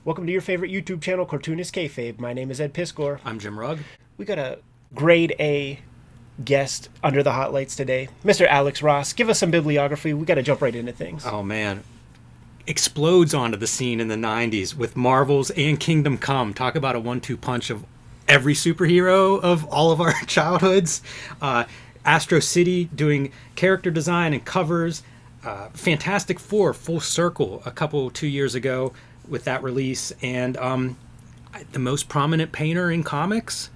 Welcome to your favorite YouTube channel, Cartoonist Kayfabe. My name is Ed Piscor. I'm Jim Rugg. We got a grade A guest under the hot lights today, Mr. Alex Ross. Give us some bibliography. We got to jump right into things. Oh man, explodes onto the scene in the 90s with Marvels and Kingdom Come. Talk about a 1-2 punch of every superhero of all of our childhoods. Astro City doing character design and covers. Fantastic Four, Full Circle, 2 years ago with that release. And the most prominent painter in comics,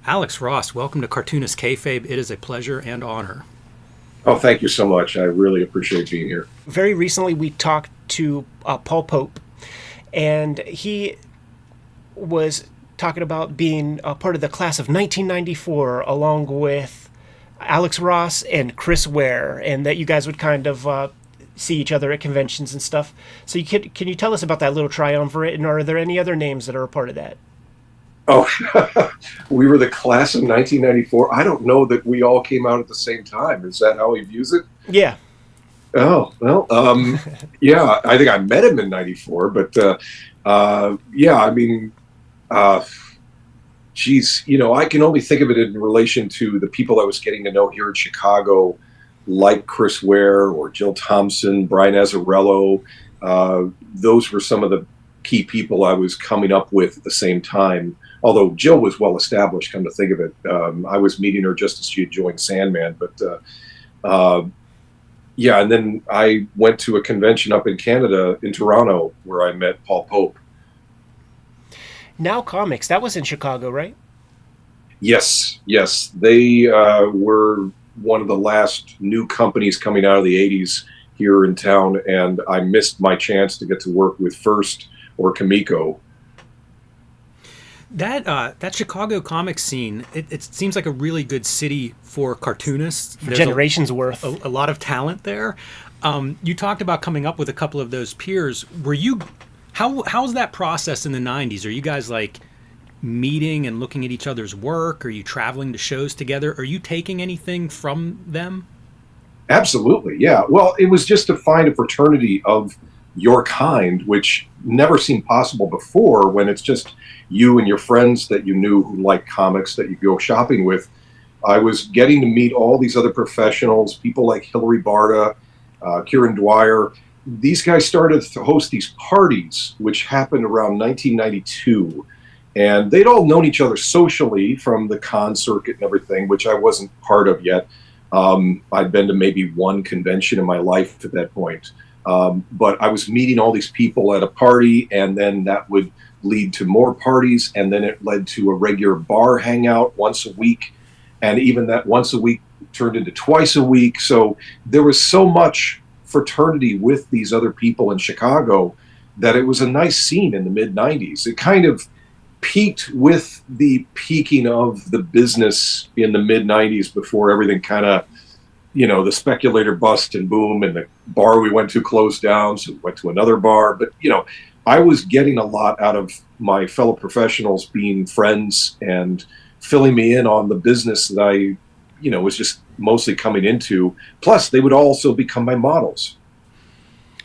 Alex Ross. Welcome to Cartoonist Kayfabe. It is a pleasure and honor. Oh, thank you so much. I really appreciate being here. Very recently, we talked to Paul Pope, and he was talking about being a part of the class of 1994, along with Alex Ross and Chris Ware, and that you guys would kind of see each other at conventions and stuff. So can you tell us about that little triumvirate, and are there any other names that are a part of that? Oh, we were the class of 1994. I don't know that we all came out at the same time. Is that how he views it? Yeah. Oh, well, yeah, I think I met him in 94, but yeah, I mean, geez, I can only think of it in relation to the people I was getting to know here in Chicago, like Chris Ware or Jill Thompson, Brian Azzarello. Those were some of the key people I was coming up with at the same time. Although Jill was well established, come to think of it. I was meeting her just as she had joined Sandman. But yeah, and then I went to a convention up in Canada, in Toronto, where I met Paul Pope. Now Comics, that was in Chicago, right? Yes. They were one of the last new companies coming out of the 80s here in town, and I missed my chance to get to work with First or Kamiko. That Chicago comic scene, it seems like a really good city for cartoonists. For generations worth. A lot of talent there. You talked about coming up with a couple of those peers. How's that process in the 90s? Are you guys like meeting and looking at each other's work? Are you traveling to shows together? Are you taking anything from them? Absolutely, yeah. Well, it was just to find a fraternity of your kind, which never seemed possible before, when it's just you and your friends that you knew who like comics that you go shopping with. I was getting to meet all these other professionals, people like Hillary Barta, Kieran Dwyer. These guys started to host these parties, which happened around 1992. And they'd all known each other socially from the con circuit and everything, which I wasn't part of yet. I'd been to maybe one convention in my life at that point. But I was meeting all these people at a party, and then that would lead to more parties, and then it led to a regular bar hangout once a week. And even that once a week turned into twice a week. So there was so much fraternity with these other people in Chicago that it was a nice scene in the mid-90s. It kind of peaked with the peaking of the business in the mid-90s before everything kind of, the speculator bust and boom, and the bar we went to closed down, so we went to another bar. But, I was getting a lot out of my fellow professionals being friends and filling me in on the business that I, was just mostly coming into. Plus, they would also become my models.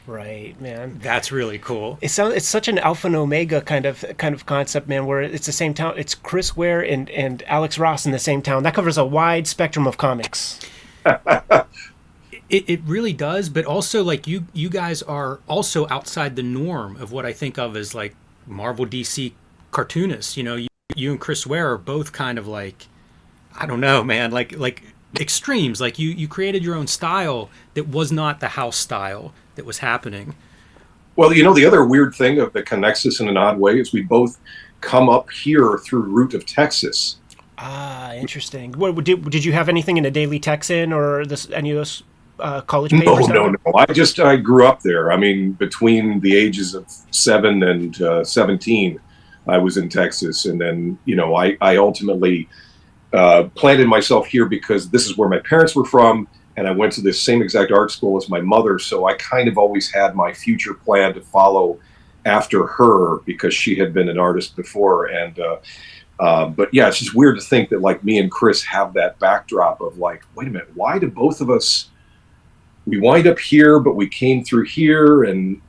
Right, man. That's really cool. It's such an alpha and omega kind of concept, man, where it's the same town. It's Chris Ware and Alex Ross in the same town. That covers a wide spectrum of comics. It really does, but also like you guys are also outside the norm of what I think of as like Marvel DC cartoonists. You and Chris Ware are both kind of like, I don't know, man, like extremes. Like you created your own style that was not the house style that was happening. Well, the other weird thing that connects us in an odd way is we both come up here through route of Texas. Ah, interesting. What did you have anything in a Daily Texan or any of those college papers? No. I grew up there. I mean, between the ages of 7 and 17, I was in Texas, and then I ultimately planted myself here because this is where my parents were from, and I went to the same exact art school as my mother. So I kind of always had my future plan to follow after her because she had been an artist before, and. But yeah, it's just weird to think that like me and Chris have that backdrop of like, wait a minute, why do both of us we wind up here, but we came through here. And,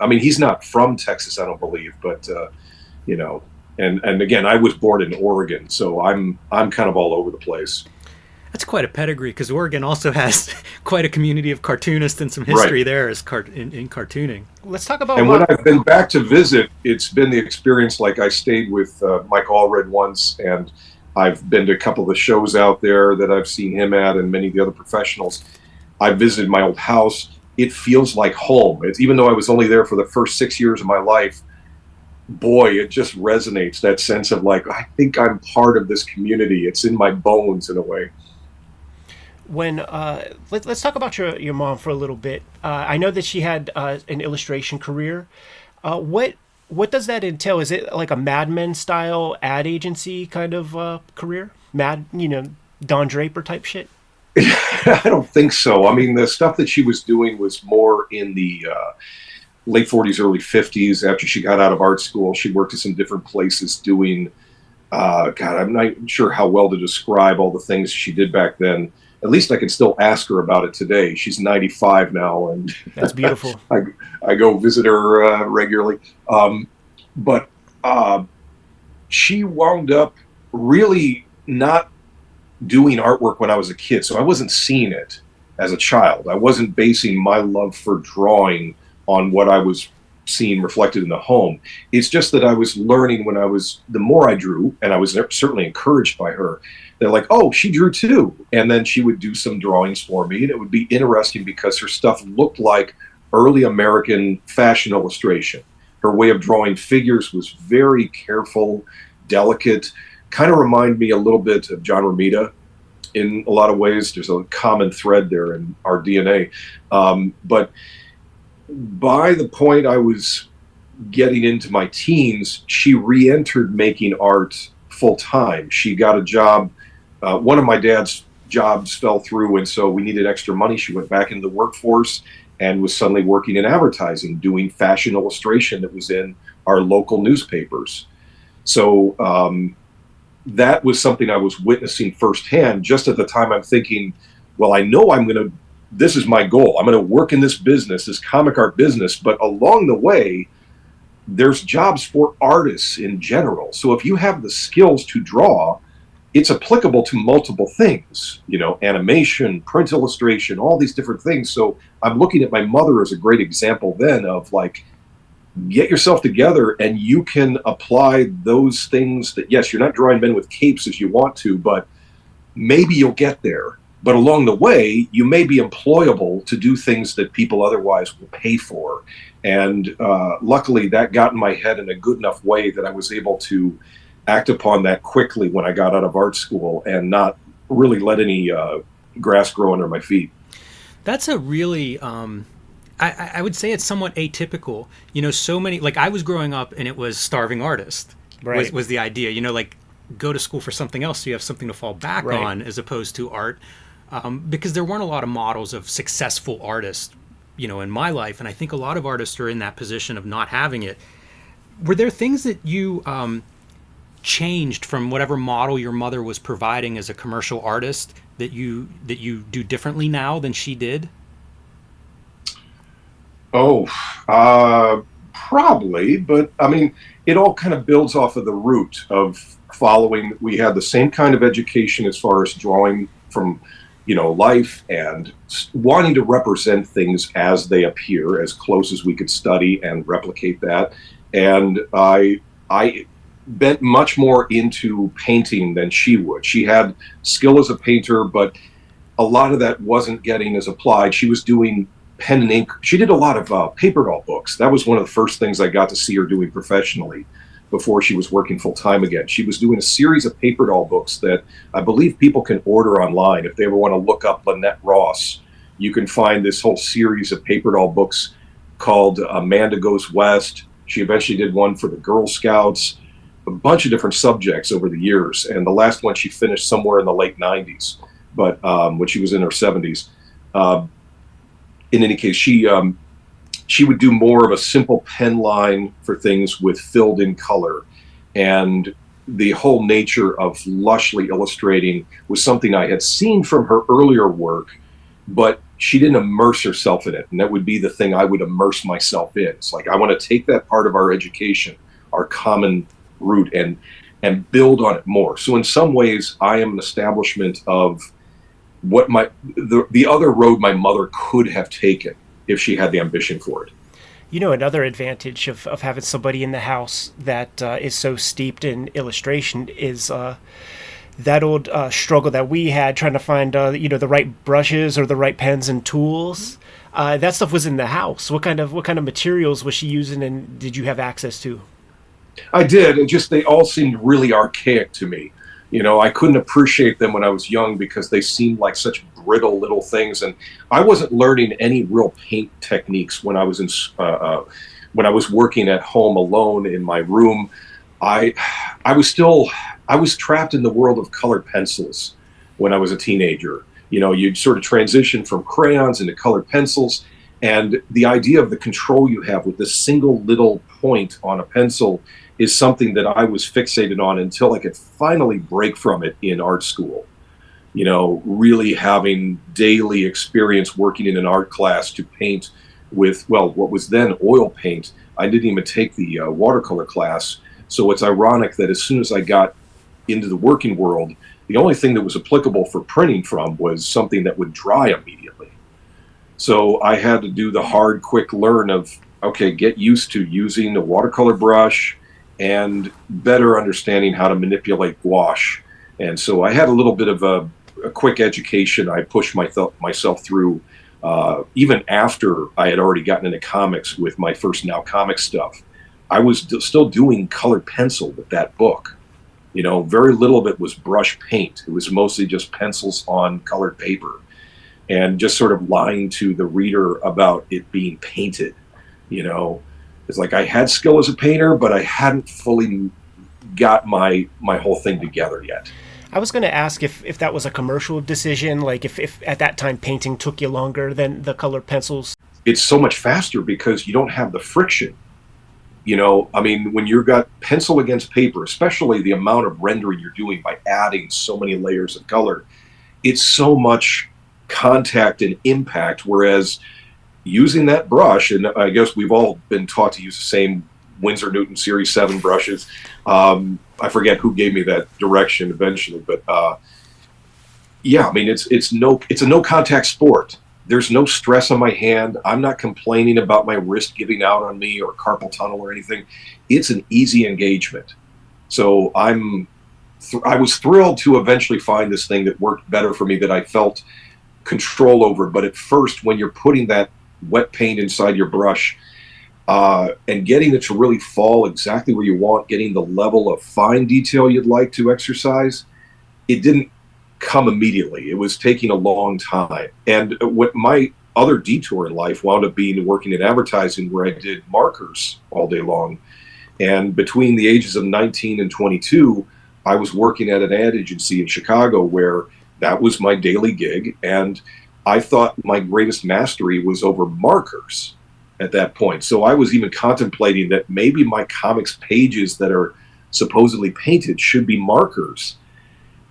I mean, he's not from Texas, I don't believe, but, you know, and again, I was born in Oregon, so I'm kind of all over the place. That's quite a pedigree, because Oregon also has quite a community of cartoonists and some history Right. there as in cartooning. Let's talk about And when I've been back to visit, it's been the experience. Like I stayed with Mike Allred once, and I've been to a couple of the shows out there that I've seen him at, and many of the other professionals. I visited my old house. It feels like home. It's, even though I was only there for the first 6 years of my life, boy, it just resonates, that sense of like, I think I'm part of this community. It's in my bones in a way. when let's talk about your mom for a little bit. I know that she had an illustration career. What does that entail? Is it like a Mad Men style ad agency kind of career? Don Draper type shit? I don't think so. I mean, the stuff that she was doing was more in the late 40s, early 50s. After she got out of art school, she worked at some different places doing, God, I'm not sure how well to describe all the things she did back then. At least I can still ask her about it today. She's 95 now, and That's beautiful. I go visit her regularly. But she wound up really not doing artwork when I was a kid, so I wasn't seeing it as a child. I wasn't basing my love for drawing on what I was seeing reflected in the home. It's just that I was learning the more I drew, and I was certainly encouraged by her. They're like, oh, she drew too. And then she would do some drawings for me, and it would be interesting because her stuff looked like early American fashion illustration. Her way of drawing figures was very careful, delicate, kind of reminded me a little bit of John Romita in a lot of ways. There's a common thread there in our DNA. But by the point I was getting into my teens, she re-entered making art full time. She got a job. One of my dad's jobs fell through, and so we needed extra money. She went back into the workforce and was suddenly working in advertising, doing fashion illustration that was in our local newspapers. So that was something I was witnessing firsthand. Just at the time, I'm thinking, well, I know this is my goal. I'm going to work in this business, this comic art business. But along the way, there's jobs for artists in general. So if you have the skills to draw, it's applicable to multiple things, animation, print illustration, all these different things. So I'm looking at my mother as a great example then of like, get yourself together and you can apply those things that, yes, you're not drawing men with capes as you want to, but maybe you'll get there. But along the way, you may be employable to do things that people otherwise will pay for. And luckily, that got in my head in a good enough way that I was able to act upon that quickly when I got out of art school and not really let any grass grow under my feet. That's a really, I would say it's somewhat atypical. So many, like I was growing up and it was starving artist Right. was the idea, like go to school for something else so you have something to fall back Right. on as opposed to art. Because there weren't a lot of models of successful artists, in my life. And I think a lot of artists are in that position of not having it. Were there things that you changed from whatever model your mother was providing as a commercial artist that you do differently now than she did? Oh, probably. But I mean, it all kind of builds off of the root of following. We had the same kind of education as far as drawing from life and wanting to represent things as they appear, as close as we could study and replicate that. And I bent much more into painting than she would. She had skill as a painter, but a lot of that wasn't getting as applied. She was doing pen and ink. She did a lot of paper doll books. That was one of the first things I got to see her doing professionally before she was working full time again. She was doing a series of paper doll books that I believe people can order online. If they ever want to look up Lynette Ross, you can find this whole series of paper doll books called Amanda Goes West. She eventually did one for the Girl Scouts, a bunch of different subjects over the years. And the last one she finished somewhere in the late 90s, but when she was in her 70s. In any case, she would do more of a simple pen line for things with filled in color. And the whole nature of lushly illustrating was something I had seen from her earlier work, but she didn't immerse herself in it. And that would be the thing I would immerse myself in. It's like, I want to take that part of our education, our common root, and build on it more. So in some ways, I am an establishment of what the other road my mother could have taken if she had the ambition for it. You know, another advantage of having somebody in the house that is so steeped in illustration is that old struggle that we had trying to find, the right brushes or the right pens and tools. That stuff was in the house. What kind of materials was she using, and did you have access to? I did. It just, they all seemed really archaic to me. I couldn't appreciate them when I was young because they seemed like such brittle little things, and I wasn't learning any real paint techniques when I was when I was working at home alone in my room. I was trapped in the world of colored pencils when I was a teenager. You'd sort of transition from crayons into colored pencils, and the idea of the control you have with this single little point on a pencil is something that I was fixated on until I could finally break from it in art school. Really having daily experience working in an art class to paint with, what was then oil paint. I didn't even take the watercolor class. So it's ironic that as soon as I got into the working world, the only thing that was applicable for printing from was something that would dry immediately. So I had to do the hard, quick learn of, okay, get used to using a watercolor brush and better understanding how to manipulate gouache. And so I had a little bit of a quick education. I pushed myself through even after I had already gotten into comics with my first Now Comics stuff. I was still doing colored pencil with that book. Very little of it was brush paint. It was mostly just pencils on colored paper and just sort of lying to the reader about it being painted. It's like I had skill as a painter, but I hadn't fully got my whole thing together yet. I was going to ask if that was a commercial decision, like if at that time painting took you longer than the colored pencils. It's so much faster because you don't have the friction. When you've got pencil against paper, especially the amount of rendering you're doing by adding so many layers of color, it's so much contact and impact, whereas using that brush, and I guess we've all been taught to use the same Winsor Newton Series 7 brushes. I forget who gave me that direction eventually, but it's a no contact sport. There's no stress on my hand. I'm not complaining about my wrist giving out on me or carpal tunnel or anything. It's an easy engagement. So I was thrilled to eventually find this thing that worked better for me, that I felt control over. But at first, when you're putting that wet paint inside your brush and getting it to really fall exactly where you want, getting the level of fine detail you'd like to exercise, it didn't come immediately. It was taking a long time. And what my other detour in life wound up being working in advertising, where I did markers all day long. And between the ages of 19 and 22, I was working at an ad agency in Chicago where that was my daily gig. And I thought my greatest mastery was over markers at that point. So I was even contemplating that maybe my comics pages that are supposedly painted should be markers.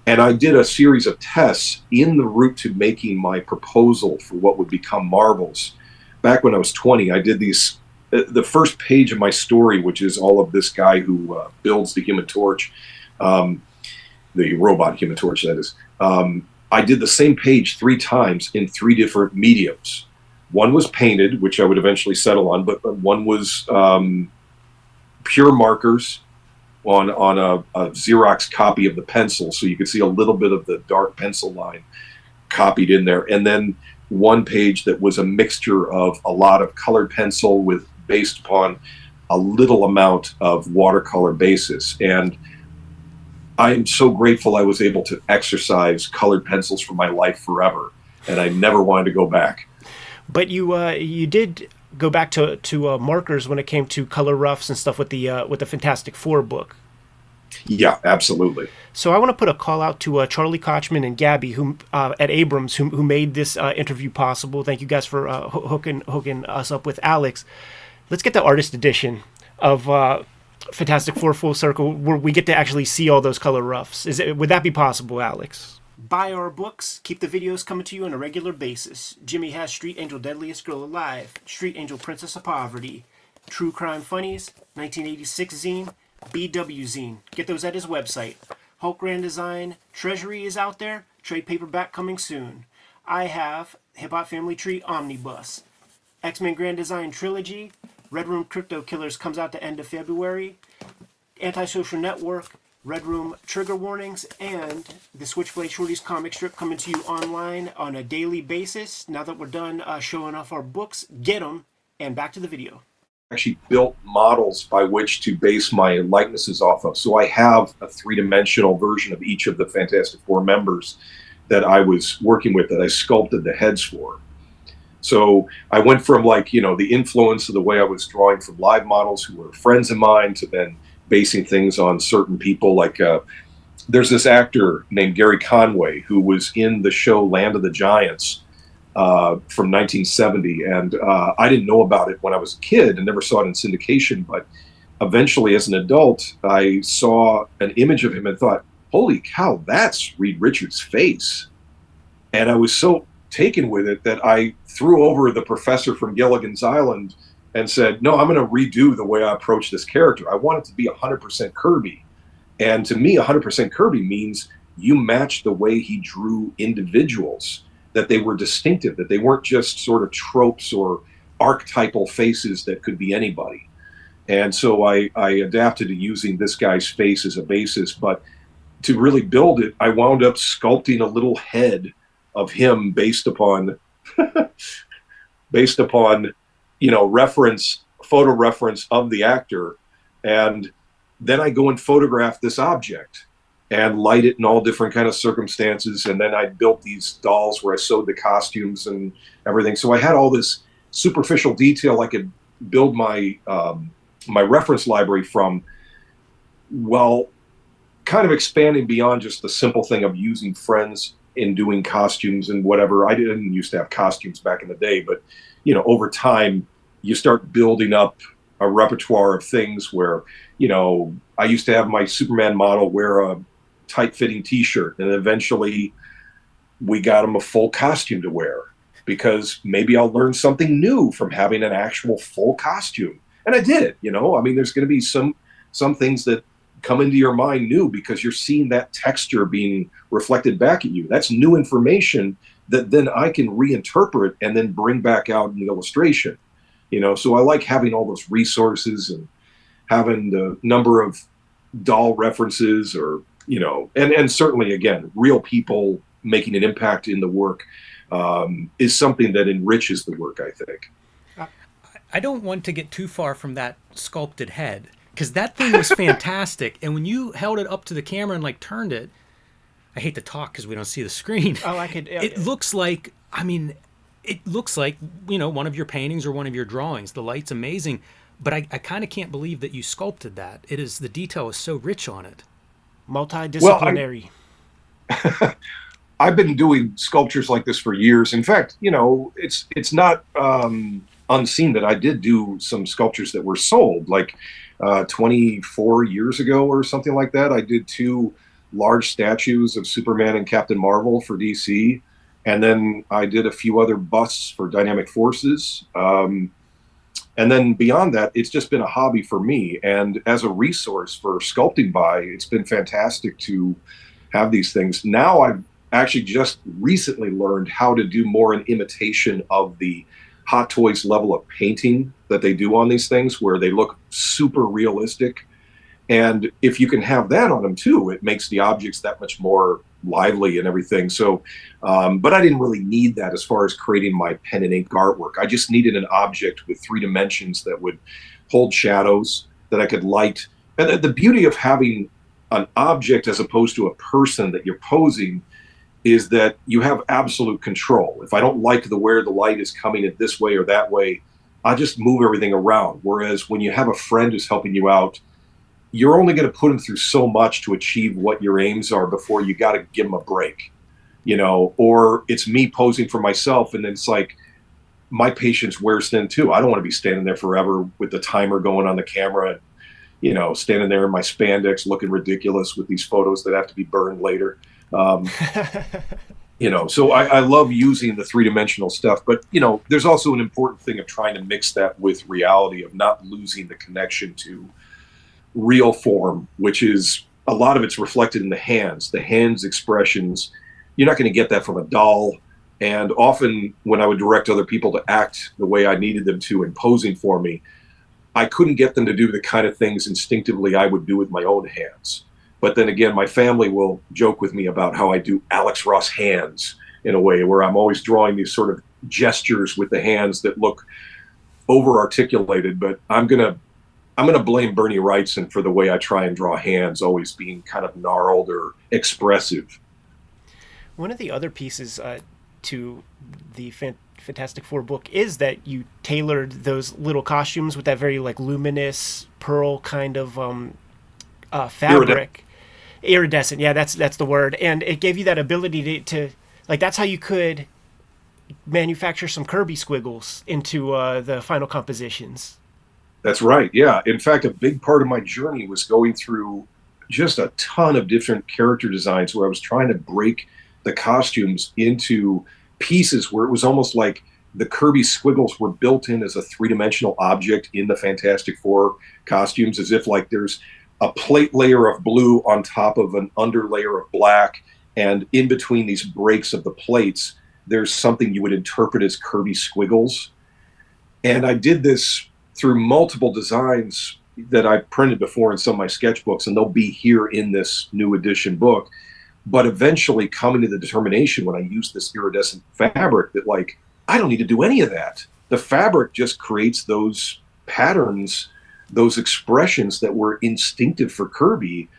And I did a series of tests in the route to making my proposal for what would become Marvels. Back when I was 20, I did these, the first page of my story, which is all of this guy who builds the Human Torch, the robot Human Torch, that is. I did the same page 3 times in 3 different mediums. One was painted, which I would eventually settle on, but one was pure markers on a Xerox copy of the pencil, so you could see a little bit of the dark pencil line copied in there. And then one page that was a mixture of a lot of colored pencil with based upon a little amount of watercolor basis. And I am so grateful I was able to exercise colored pencils for my life forever, and I never wanted to go back. But you did go back to markers when it came to color roughs and stuff with the Fantastic Four book. Yeah, absolutely. So I want to put a call out to Charlie Kochman and Gabby, who at Abrams, who made this interview possible. Thank you guys for hooking us up with Alex. Let's get the artist edition of Fantastic Four Full Circle, where we get to actually see all those color roughs. Would that be possible, Alex? Buy our books. Keep the videos coming to you on a regular basis. Jimmy has Street Angel Deadliest Girl Alive, Street Angel Princess of Poverty, True Crime Funnies, 1986 zine, BW zine. Get those at his website. Hulk Grand Design, Treasury is out there. Trade paperback coming soon. I have Hip Hop Family Tree Omnibus. X-Men Grand Design Trilogy. Red Room Crypto Killers comes out the end of February. Antisocial Network, Red Room Trigger Warnings, and the Switchblade Shorties comic strip coming to you online on a daily basis. Now that we're done showing off our books, get them, and back to the video. Actually built models by which to base my likenesses off of. So I have a three-dimensional version of each of the Fantastic Four members that I was working with, that I sculpted the heads for. So I went from, like, you know, the influence of the way I was drawing from live models who were friends of mine to then basing things on certain people. Like there's this actor named Gary Conway who was in the show Land of the Giants from 1970. And I didn't know about it when I was a kid and never saw it in syndication. But eventually, as an adult, I saw an image of him and thought, holy cow, that's Reed Richards' face. And I was so taken with it that I threw over the professor from Gilligan's Island and said, no, I'm going to redo the way I approach this character. I want it to be 100% Kirby. And to me, 100% Kirby means you match the way he drew individuals, that they were distinctive, that they weren't just sort of tropes or archetypal faces that could be anybody. And so I adapted to using this guy's face as a basis. But to really build it, I wound up sculpting a little head of him based upon you know, photo reference of the actor. And then I go and photograph this object and light it in all different kind of circumstances. And then I built these dolls where I sewed the costumes and everything. So I had all this superficial detail I could build my my reference library from, while kind of expanding beyond just the simple thing of using friends in doing costumes and whatever. I didn't used to have costumes back in the day, but you know, over time, you start building up a repertoire of things where, you know, I used to have my Superman model wear a tight-fitting T-shirt, and eventually we got him a full costume to wear because maybe I'll learn something new from having an actual full costume. And I did it, you know. I mean, there's going to be some things that come into your mind new because you're seeing that texture being reflected back at you. That's new information that then I can reinterpret and then bring back out in the illustration, you know. So I like having all those resources and having the number of doll references, or, you know, and certainly, again, real people making an impact in the work is something that enriches the work, I think. I don't want to get too far from that sculpted head, because that thing was fantastic. And when you held it up to the camera and like turned it, I hate to talk because we don't see the screen. Oh, I could. It looks like, I mean, it looks like, you know, one of your paintings or one of your drawings. The light's amazing, but I kind of can't believe that you sculpted that. It is, the detail is so rich on it. Multidisciplinary. Well, I've been doing sculptures like this for years. In fact, you know, it's not unseen that I did do some sculptures that were sold, like 24 years ago or something like that. I did 2 large statues of Superman and Captain Marvel for DC. And then I did a few other busts for Dynamic Forces. And then beyond that, it's just been a hobby for me. And as a resource for sculpting by, it's been fantastic to have these things. Now I've actually just recently learned how to do more an imitation of the Hot Toys level of painting that they do on these things, where they look super realistic. And if you can have that on them too, it makes the objects that much more lively and everything. So, but I didn't really need that as far as creating my pen and ink artwork. I just needed an object with 3 dimensions that would hold shadows, that I could light. And the beauty of having an object as opposed to a person that you're posing is that you have absolute control. If I don't like where the light is coming in this way or that way, I just move everything around. Whereas when you have a friend who's helping you out, you're only going to put them through so much to achieve what your aims are before you got to give them a break, you know. Or it's me posing for myself, and then it's like my patience wears thin too. I don't want to be standing there forever with the timer going on the camera and, you know, standing there in my spandex looking ridiculous with these photos that have to be burned later. So I love using the three-dimensional stuff, but there's also an important thing of trying to mix that with reality, of not losing the connection to real form, which is a lot of it's reflected in the hands expressions. You're not going to get that from a doll. And often when I would direct other people to act the way I needed them to in posing for me, I couldn't get them to do the kind of things instinctively I would do with my own hands. But then again, my family will joke with me about how I do Alex Ross hands, in a way where I'm always drawing these sort of gestures with the hands that look over articulated. But I'm gonna blame Bernie Wrightson for the way I try and draw hands always being kind of gnarled or expressive. One of the other pieces to the Fantastic Four book is that you tailored those little costumes with that very like luminous pearl kind of fabric. Iridescent, yeah, that's the word. And it gave you that ability to like, that's how you could manufacture some Kirby squiggles into the final compositions. That's right, yeah. In fact, a big part of my journey was going through just a ton of different character designs where I was trying to break the costumes into pieces where it was almost like the Kirby squiggles were built in as a three-dimensional object in the Fantastic Four costumes, as if like there's a plate layer of blue on top of an underlayer of black, and in between these breaks of the plates, there's something you would interpret as Kirby squiggles. And I did this through multiple designs that I printed before in some of my sketchbooks, and they'll be here in this new edition book. But eventually coming to the determination when I used this iridescent fabric that like, I don't need to do any of that. The fabric just creates those patterns, those expressions that were instinctive for Kirby.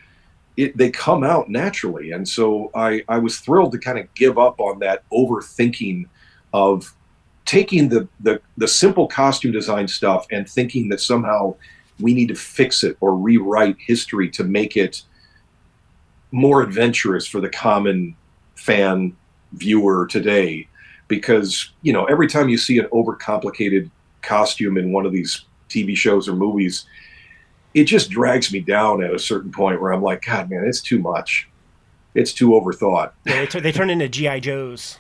They come out naturally. And so I was thrilled to kind of give up on that overthinking of taking the simple costume design stuff and thinking that somehow we need to fix it or rewrite history to make it more adventurous for the common fan viewer today. Because, every time you see an overcomplicated costume in one of these TV shows or movies, it just drags me down at a certain point where I'm like, God, man, it's too much. It's too overthought. Yeah, they turn into G.I. Joes.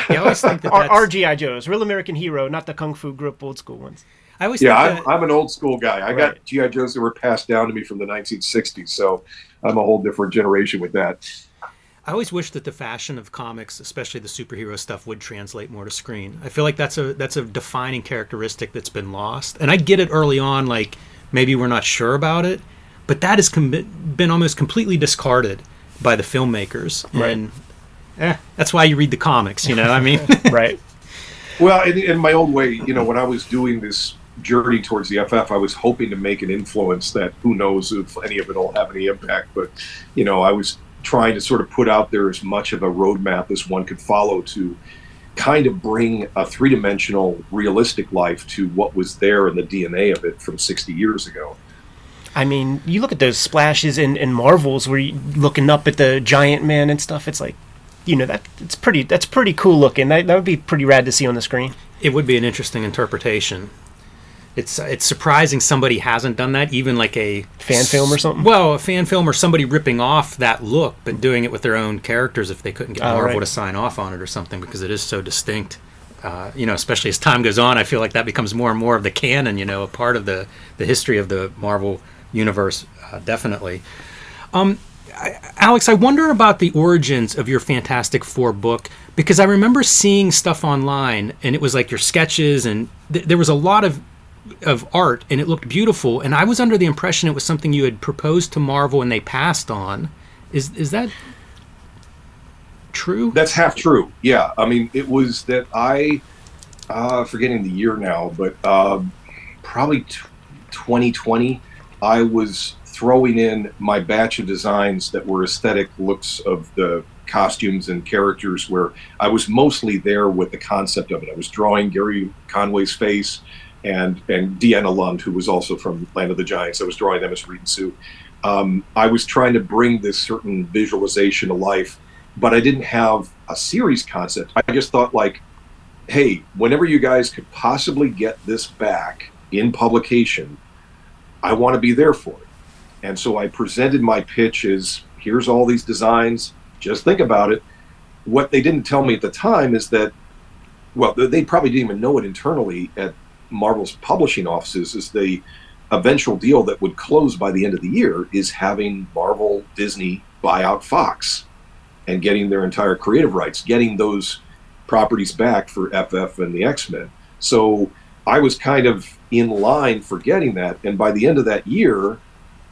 I always think that our G.I. Joes, real American hero, not the Kung Fu Grip old school ones. I always I'm an old school guy. I got G.I. Joes that were passed down to me from the 1960s, so I'm a whole different generation with that. I always wish that the fashion of comics, especially the superhero stuff, would translate more to screen. I feel like that's a defining characteristic that's been lost. And I get it early on, like maybe we're not sure about it, but that has been almost completely discarded by the filmmakers. Right. And that's why you read the comics, I mean? Right. Well, in my own way, when I was doing this journey towards the FF, I was hoping to make an influence that who knows if any of it will have any impact. But, I was trying to sort of put out there as much of a roadmap as one could follow to kind of bring a three-dimensional realistic life to what was there in the DNA of it from 60 years ago. I mean, you look at those splashes in Marvels where you're looking up at the giant man and stuff, it's like, that's pretty cool looking. That would be pretty rad to see on the screen. It would be an interesting interpretation. It's surprising somebody hasn't done that, even like a fan film or something. Well, a fan film or somebody ripping off that look, but doing it with their own characters if they couldn't get Marvel to sign off on it or something, because it is so distinct. Especially as time goes on, I feel like that becomes more and more of the canon. A part of the history of the Marvel universe, definitely. Alex, I wonder about the origins of your Fantastic Four book, because I remember seeing stuff online, and it was like your sketches, and there was a lot of art, and it looked beautiful, and I was under the impression it was something you had proposed to Marvel and they passed on. Is that true? That's half true, yeah. I mean, it was that forgetting the year now, but probably 2020, I was throwing in my batch of designs that were aesthetic looks of the costumes and characters, where I was mostly there with the concept of it. I was drawing Gary Conway's face and Deanna Lund, who was also from Land of the Giants. I was drawing them as Reed and Sue. I was trying to bring this certain visualization to life, but I didn't have a series concept. I just thought like, hey, whenever you guys could possibly get this back in publication, I want to be there for it. And so I presented my pitch as, here's all these designs, just think about it. What they didn't tell me at the time is that, well, they probably didn't even know it internally at Marvel's publishing offices, is the eventual deal that would close by the end of the year is having Marvel Disney buy out Fox and getting their entire creative rights, getting those properties back for FF and the X-Men. So I was kind of in line for getting that. And by the end of that year,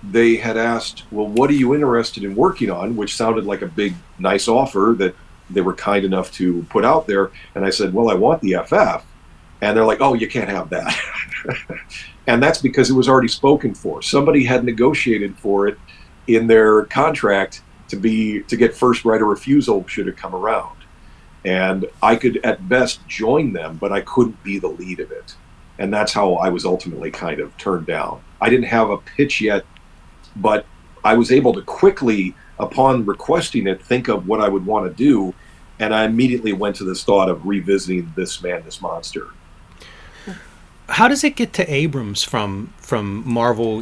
they had asked, well, what are you interested in working on? Which sounded like a big, nice offer that they were kind enough to put out there. And I said, well, I want the FF. And they're like, oh, you can't have that. And that's because it was already spoken for. Somebody had negotiated for it in their contract to get first right of refusal should it come around. And I could at best join them, but I couldn't be the lead of it. And that's how I was ultimately kind of turned down. I didn't have a pitch yet, but I was able to quickly, upon requesting it, think of what I would want to do. And I immediately went to this thought of revisiting This Man, This Monster. How does it get to Abrams from Marvel,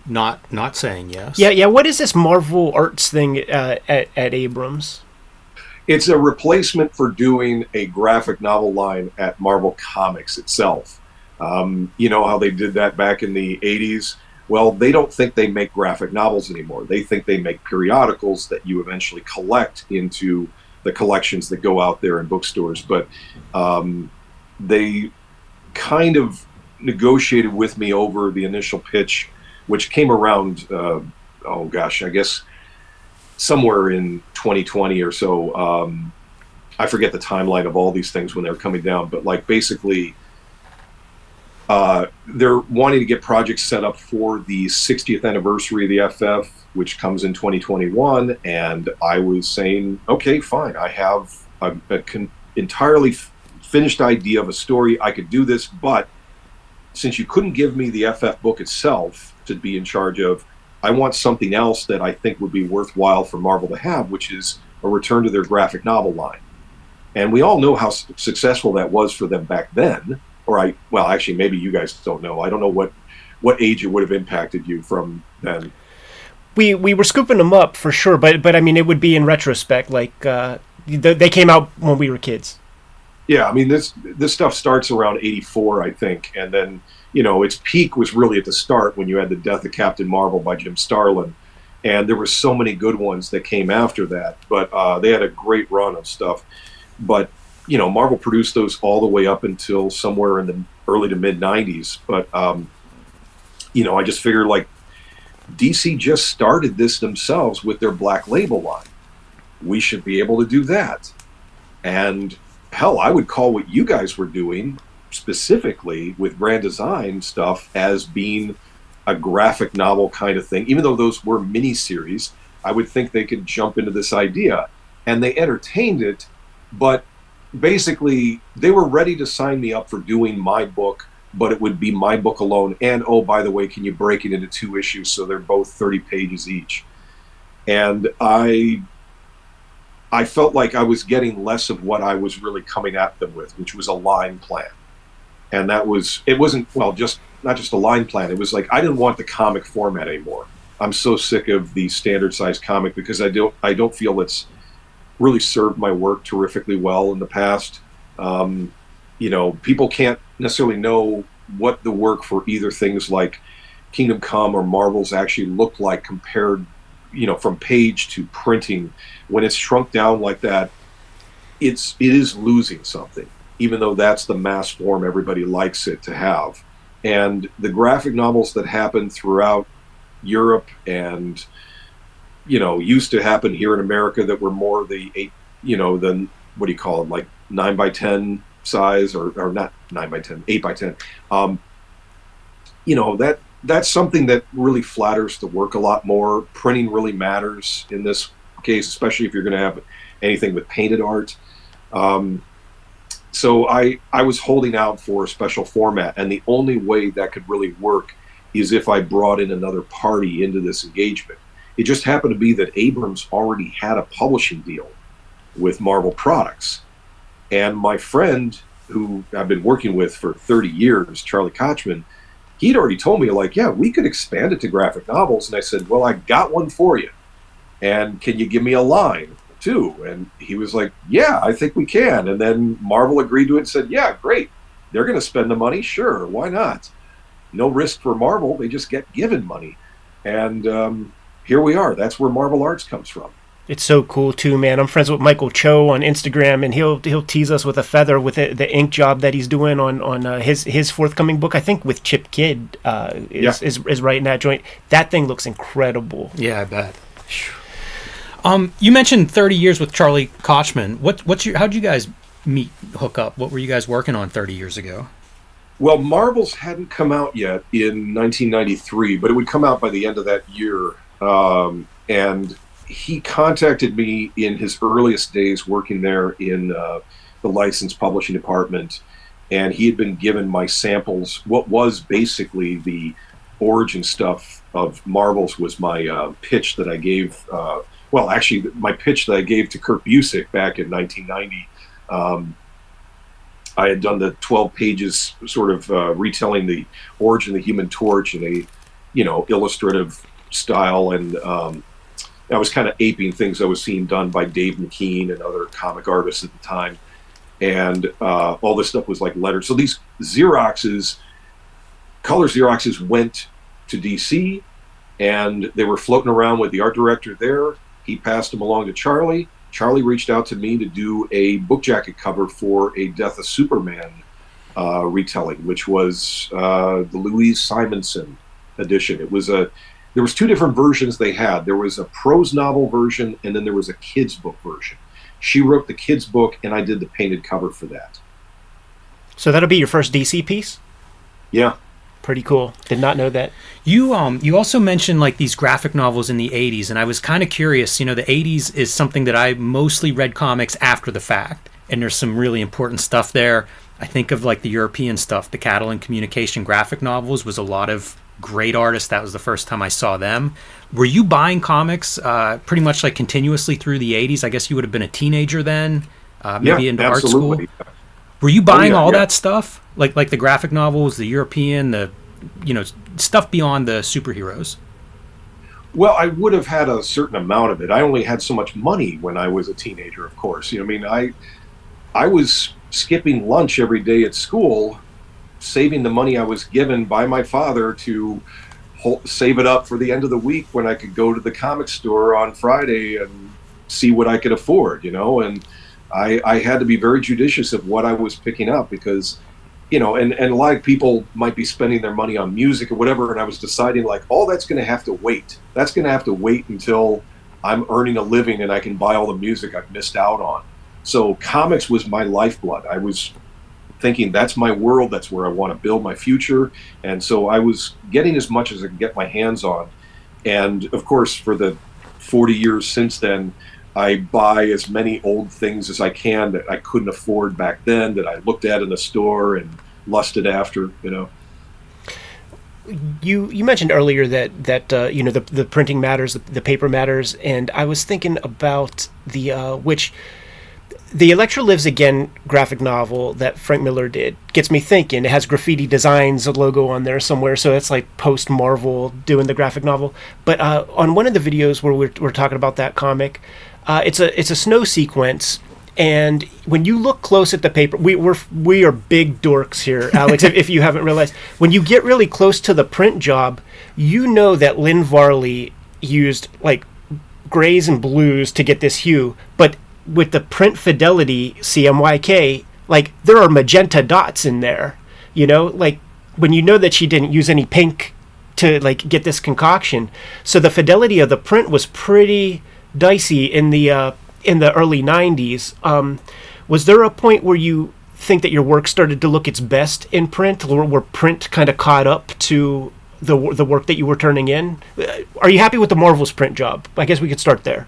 not saying yes? Yeah. What is this Marvel Arts thing at Abrams? It's a replacement for doing a graphic novel line at Marvel Comics itself. You know how they did that back in the 80s? Well, they don't think they make graphic novels anymore. They think they make periodicals that you eventually collect into the collections that go out there in bookstores. But they kind of negotiated with me over the initial pitch, which came around, I guess somewhere in 2020 or so. I forget the timeline of all these things when they're coming down, but like basically they're wanting to get projects set up for the 60th anniversary of the FF, which comes in 2021. And I was saying, okay, fine. I have an entirely finished idea of a story. I could do this, but since you couldn't give me the FF book itself to be in charge of, I want something else that I think would be worthwhile for Marvel to have, which is a return to their graphic novel line. And we all know how successful that was for them back then. Actually, maybe you guys don't know. I don't know what age it would have impacted you from then. We were scooping them up for sure, but I mean, it would be in retrospect. Like they came out when we were kids. Yeah, I mean, this stuff starts around 84, I think, and then its peak was really at the start when you had the Death of Captain Marvel by Jim Starlin, and there were so many good ones that came after that. But they had a great run of stuff. But Marvel produced those all the way up until somewhere in the early to mid 90s. But I just figured like DC just started this themselves with their Black Label line. We should be able to do that. And hell, I would call what you guys were doing specifically with Grand Design stuff as being a graphic novel kind of thing. Even though those were miniseries, I would think they could jump into this idea. And they entertained it, but basically they were ready to sign me up for doing my book, but it would be my book alone. And, oh, by the way, can you break it into 2 issues so they're both 30 pages each? And I felt like I was getting less of what I was really coming at them with, which was a line plan. And it wasn't not just a line plan. It was like, I didn't want the comic format anymore. I'm so sick of the standard size comic because I don't feel it's really served my work terrifically well in the past. People can't necessarily know what the work for either things like Kingdom Come or Marvel's actually look like compared, from page to printing. When it's shrunk down like that, it is losing something, even though that's the mass form everybody likes it to have. And the graphic novels that happen throughout Europe and used to happen here in America that were more the 8, than what do you call them, like 9x10 size or not 9x10, 8x10. That's something that really flatters the work a lot more. Printing really matters in this case, especially if you're going to have anything with painted art. So I was holding out for a special format, and the only way that could really work is if I brought in another party into this engagement. It just happened to be that Abrams already had a publishing deal with Marvel Products. And my friend, who I've been working with for 30 years, Charlie Kochman, he'd already told me, like, yeah, we could expand it to graphic novels. And I said, well, I got one for you. And can you give me a line? too. And he was like, yeah, I think we can. And then Marvel agreed to it and said, yeah, great. They're going to spend the money. Sure. Why not? No risk for Marvel. They just get given money. And here we are. That's where Marvel Arts comes from. It's so cool too, man. I'm friends with Michael Cho on Instagram, and he'll tease us with a feather with the ink job that he's doing on his forthcoming book. I think with Chip Kidd is right in that joint. That thing looks incredible. Yeah, I bet. You mentioned 30 years with Charlie Kochman. How'd you guys hook up? What were you guys working on 30 years ago? Well, Marvels hadn't come out yet in 1993, but it would come out by the end of that year. And he contacted me in his earliest days working there in the licensed publishing department, and he had been given my samples. What was basically the origin stuff of Marvels was my pitch that I gave. Well, actually, my pitch that I gave to Kurt Busiek back in 1990. I had done the 12 pages, sort of retelling the origin of the Human Torch in a, illustrative style, and I was kind of aping things I was seeing done by Dave McKean and other comic artists at the time, and all this stuff was like lettered. So these color Xeroxes went to DC, and they were floating around with the art director there. He passed them along to Charlie. Charlie reached out to me to do a book jacket cover for a Death of Superman retelling, which was the Louise Simonson edition. There was two different versions they had. There was a prose novel version, and then there was a kids book version. She wrote the kids book, and I did the painted cover for that. So that'll be your first DC piece? Yeah. Pretty cool. Did not know that. You also mentioned like these graphic novels in the 80s, and I was kind of curious. The 80s is something that I mostly read comics after the fact, and there's some really important stuff there. I think of like the European stuff. The Catalan Communication graphic novels was a lot of great artists. That was the first time I saw them. Were you buying comics pretty much like continuously through the 80s? I guess you would have been a teenager then, maybe into absolutely. art school. Were you buying all that stuff? Like the graphic novels, the European, the stuff beyond the superheroes? Well, I would have had a certain amount of it. I only had so much money when I was a teenager, of course. I was skipping lunch every day at school, saving the money I was given by my father to save it up for the end of the week when I could go to the comic store on Friday and see what I could afford, and I had to be very judicious of what I was picking up because, and a lot of people might be spending their money on music or whatever, and I was deciding like, that's going to have to wait. That's going to have to wait until I'm earning a living and I can buy all the music I've missed out on. So comics was my lifeblood. I was thinking that's my world, that's where I want to build my future, and so I was getting as much as I could get my hands on. And of course, for the 40 years since then, I buy as many old things as I can that I couldn't afford back then, that I looked at in the store and lusted after. You mentioned earlier that the printing matters, the paper matters, and I was thinking about the Elektra Lives Again graphic novel that Frank Miller did gets me thinking. It has Graffiti Designs logo on there somewhere, so it's like post-Marvel doing the graphic novel. But on one of the videos where we're talking about that comic, it's a snow sequence, and when you look close at the paper, we are big dorks here, Alex, if you haven't realized. When you get really close to the print job, you know that Lynn Varley used like grays and blues to get this hue, but with the print fidelity CMYK, like there are magenta dots in there, like when you know that she didn't use any pink to like get this concoction. So the fidelity of the print was pretty dicey in the early 90s. Was there a point where you think that your work started to look its best in print, or where print kind of caught up to the work that you were turning in? Are you happy with the Marvel's print job? I guess we could start there.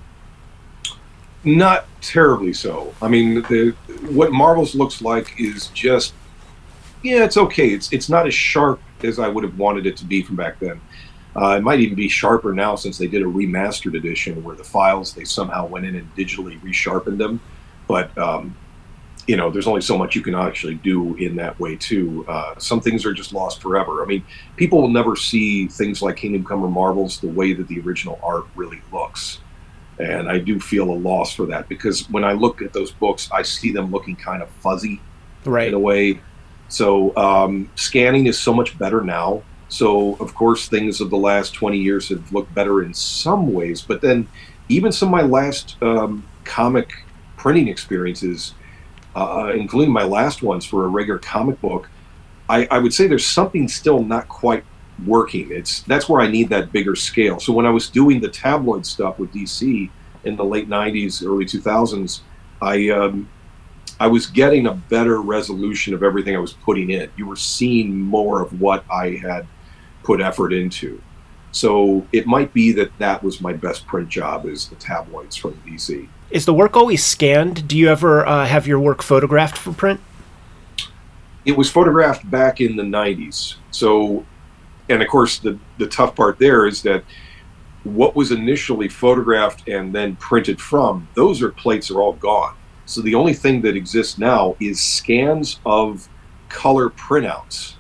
Not terribly so. I mean, what Marvel's looks like is just, it's okay. It's not as sharp as I would have wanted it to be from back then. It might even be sharper now since they did a remastered edition where the files, they somehow went in and digitally resharpened them. But, there's only so much you can actually do in that way, too. Some things are just lost forever. I mean, people will never see things like Kingdom Come or Marvels the way that the original art really looks. And I do feel a loss for that, because when I look at those books, I see them looking kind of fuzzy in a way. So scanning is so much better now. So, of course, things of the last 20 years have looked better in some ways. But then even some of my last comic printing experiences, including my last ones for a regular comic book, I would say there's something still not quite working. That's where I need that bigger scale. So when I was doing the tabloid stuff with DC in the late 90s, early 2000s, I was getting a better resolution of everything I was putting in. You were seeing more of what I had put effort into. So it might be that was my best print job, is the tabloids from DC. Is the work always scanned? Do you ever have your work photographed for print? It was photographed back in the 90s. So, and of course, the tough part there is that what was initially photographed and then printed from, those plates are all gone. So the only thing that exists now is scans of color printouts,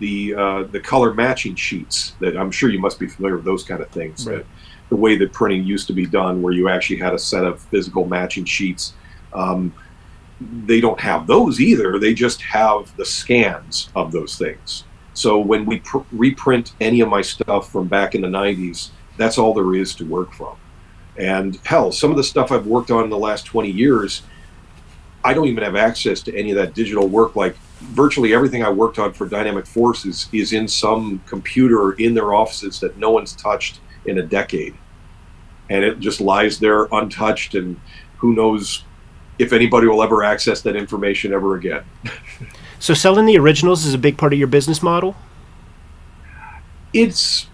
the color matching sheets that I'm sure you must be familiar with those kind of things. Right. The way that printing used to be done, where you actually had a set of physical matching sheets. They don't have those either. They just have the scans of those things. So when we reprint any of my stuff from back in the 90s, that's all there is to work from. And hell, some of the stuff I've worked on in the last 20 years, I don't even have access to any of that digital work. Like virtually everything I worked on for Dynamic Forces is in some computer in their offices that no one's touched in a decade. And it just lies there untouched, and who knows if anybody will ever access that information ever again. So selling the originals is a big part of your business model? It's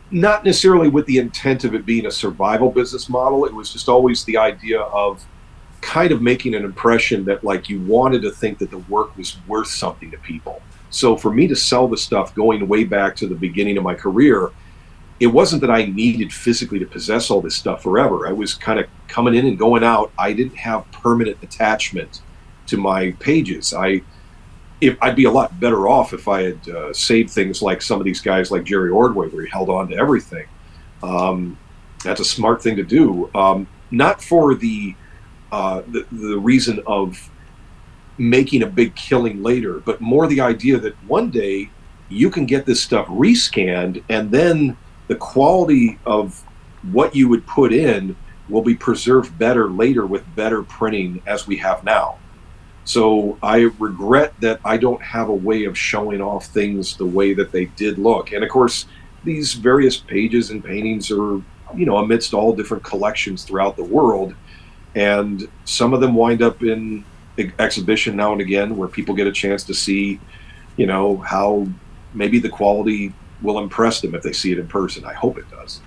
not necessarily with the intent of it being a survival business model. It was just always the idea of kind of making an impression that, like, you wanted to think that the work was worth something to people. So for me to sell the stuff going way back to the beginning of my career, it wasn't that I needed physically to possess all this stuff forever. I was kind of coming in and going out. I didn't have permanent attachment to my pages. I'd be a lot better off if I had saved things like some of these guys like Jerry Ordway, where he held on to everything. That's a smart thing to do. Not for the reason of making a big killing later, but more the idea that one day you can get this stuff rescanned, and then the quality of what you would put in will be preserved better later with better printing as we have now. So I regret that I don't have a way of showing off things the way that they did look. And of course, these various pages and paintings are, amidst all different collections throughout the world. And some of them wind up in exhibition now and again, where people get a chance to see, how maybe the quality will impress them if they see it in person. I hope it does.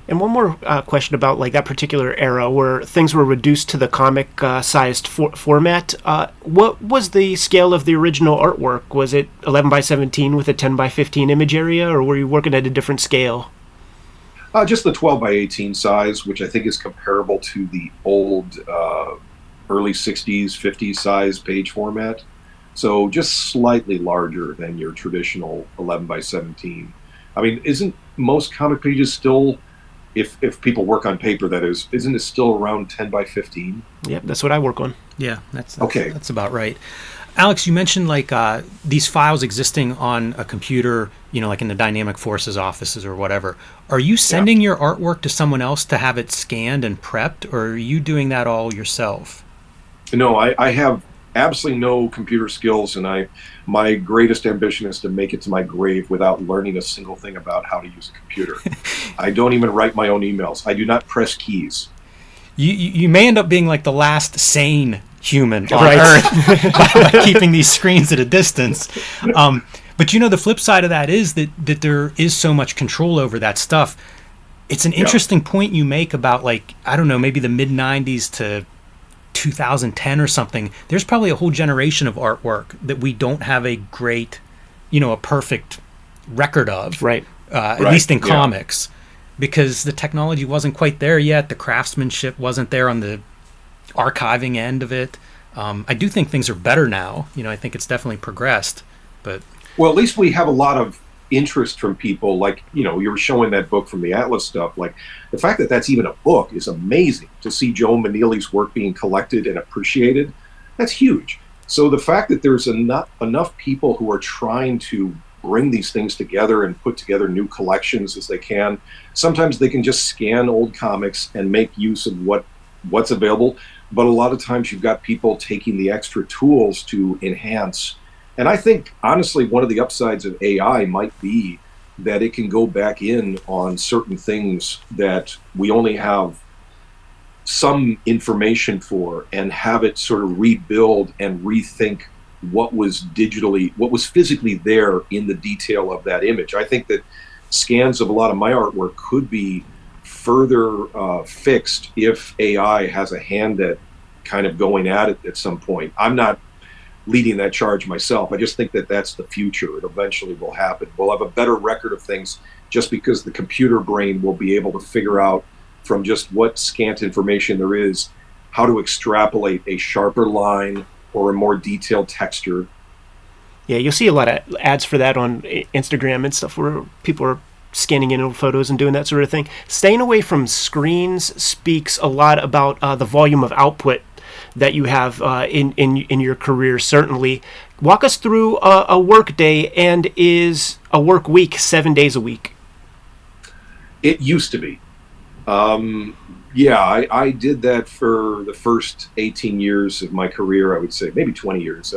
And one more question about that particular era where things were reduced to the comic-sized format. What was the scale of the original artwork? Was it 11 by 17 with a 10 by 15 image area, or were you working at a different scale? Just the 12 by 18 size, which I think is comparable to the old early 60s, 50s size page format. So just slightly larger than your traditional 11 by 17. I mean, isn't most comic pages still, if people work on paper, that is, isn't it still around 10 by 15? Yep, that's what I work on. Yeah, that's okay. That's about right. Alex, you mentioned these files existing on a computer, like in the Dynamic Forces offices or whatever. Are you sending your artwork to someone else to have it scanned and prepped, or are you doing that all yourself? No, I have absolutely no computer skills, and my greatest ambition is to make it to my grave without learning a single thing about how to use a computer. I don't even write my own emails. I do not press keys. You may end up being like the last sane human on Earth by keeping these screens at a distance. But the flip side of that is that there is so much control over that stuff. It's an interesting point you make about, I don't know, maybe the mid-90s to 2010 or something. There's probably a whole generation of artwork that we don't have a great, a perfect record of, right? At least in comics, because the technology wasn't quite there yet. The craftsmanship wasn't there on the archiving end of it. I do think things are better now. I think it's definitely progressed, but well, at least we have a lot of interest from people, like, you know, you were showing that book from the Atlas stuff, like the fact that that's even a book is amazing. To see Joe Maneely's work being collected and appreciated, that's huge. So the fact that there's enough people who are trying to bring these things together and put together new collections as they can. Sometimes they can just scan old comics and make use of what's available, but a lot of times you've got people taking the extra tools to enhance. And I think, honestly, one of the upsides of AI might be that it can go back in on certain things that we only have some information for, and have it sort of rebuild and rethink what was physically there in the detail of that image. I think that scans of a lot of my artwork could be further fixed if AI has a hand at kind of going at it at some point. I'm not leading that charge myself. I just think that that's the future. It eventually will happen. We'll have a better record of things just because the computer brain will be able to figure out from just what scant information there is, how to extrapolate a sharper line or a more detailed texture. Yeah, you'll see a lot of ads for that on Instagram and stuff where people are scanning in old photos and doing that sort of thing. Staying away from screens speaks a lot about the volume of output that you have in your career, certainly. Walk us through a work day, and is a work week 7 days a week? It used to be. I did that for the first 18 years of my career, I would say, maybe 20 years.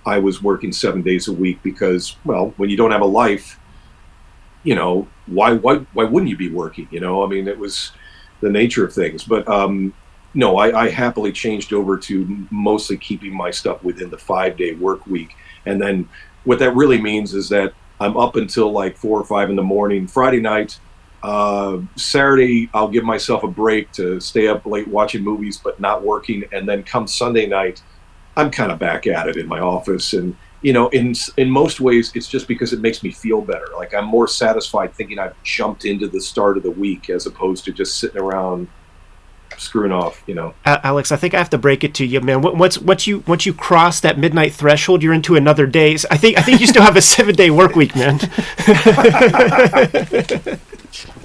I was working 7 days a week because, well, when you don't have a life, you know, why wouldn't you be working? You know, I mean, it was the nature of things. But no, I happily changed over to mostly keeping my stuff within the 5-day work week. And then what that really means is that I'm up until like 4 or 5 in the morning, Friday night. Saturday, I'll give myself a break to stay up late watching movies, but not working. And then come Sunday night, I'm kind of back at it in my office. And, you know, in most ways, it's just because it makes me feel better. Like I'm more satisfied thinking I've jumped into the start of the week as opposed to just sitting around screwing off, you know. Alex, I think I have to break it to you, man. Once you cross that midnight threshold, you're into another day. I think you still have a 7-day work week, man.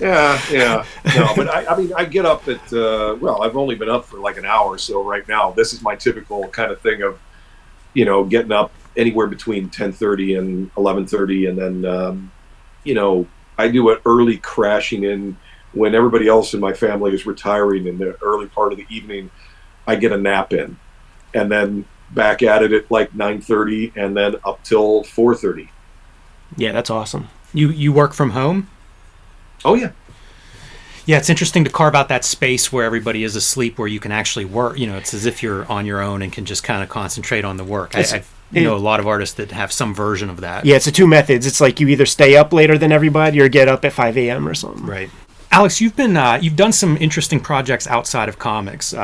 Yeah. No, but I mean, I get up at, I've only been up for like an hour. So right now, this is my typical kind of thing of, you know, getting up anywhere between 10:30 and 11:30. And then, you know, I do an early crashing in when everybody else in my family is retiring in the early part of the evening. I get a nap in, and then back at it at like 9:30, and then up till 4:30. Yeah, that's awesome. You work from home? Oh, yeah. Yeah, it's interesting to carve out that space where everybody is asleep, where you can actually work. You know, it's as if you're on your own and can just kind of concentrate on the work. I know a lot of artists that have some version of that. Yeah, it's the two methods. It's like you either stay up later than everybody or get up at 5 a.m. or something. Right. Alex, you've done some interesting projects outside of comics,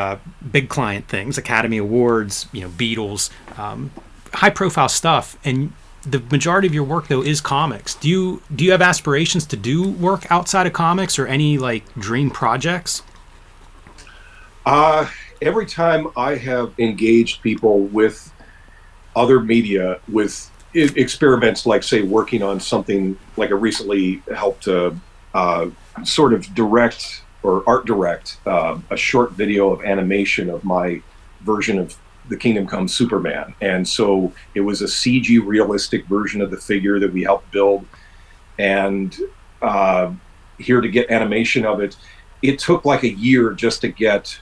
big client things, Academy Awards, you know, Beatles, high profile stuff, and the majority of your work though is comics. Do you have aspirations to do work outside of comics, or any like dream projects? Every time I have engaged people with other media, with experiments like, say, working on something like I recently helped sort of direct or art direct a short video of animation of my version of the Kingdom Come Superman. And so it was a CG realistic version of the figure that we helped build. And here to get animation of it, it took like a year just to get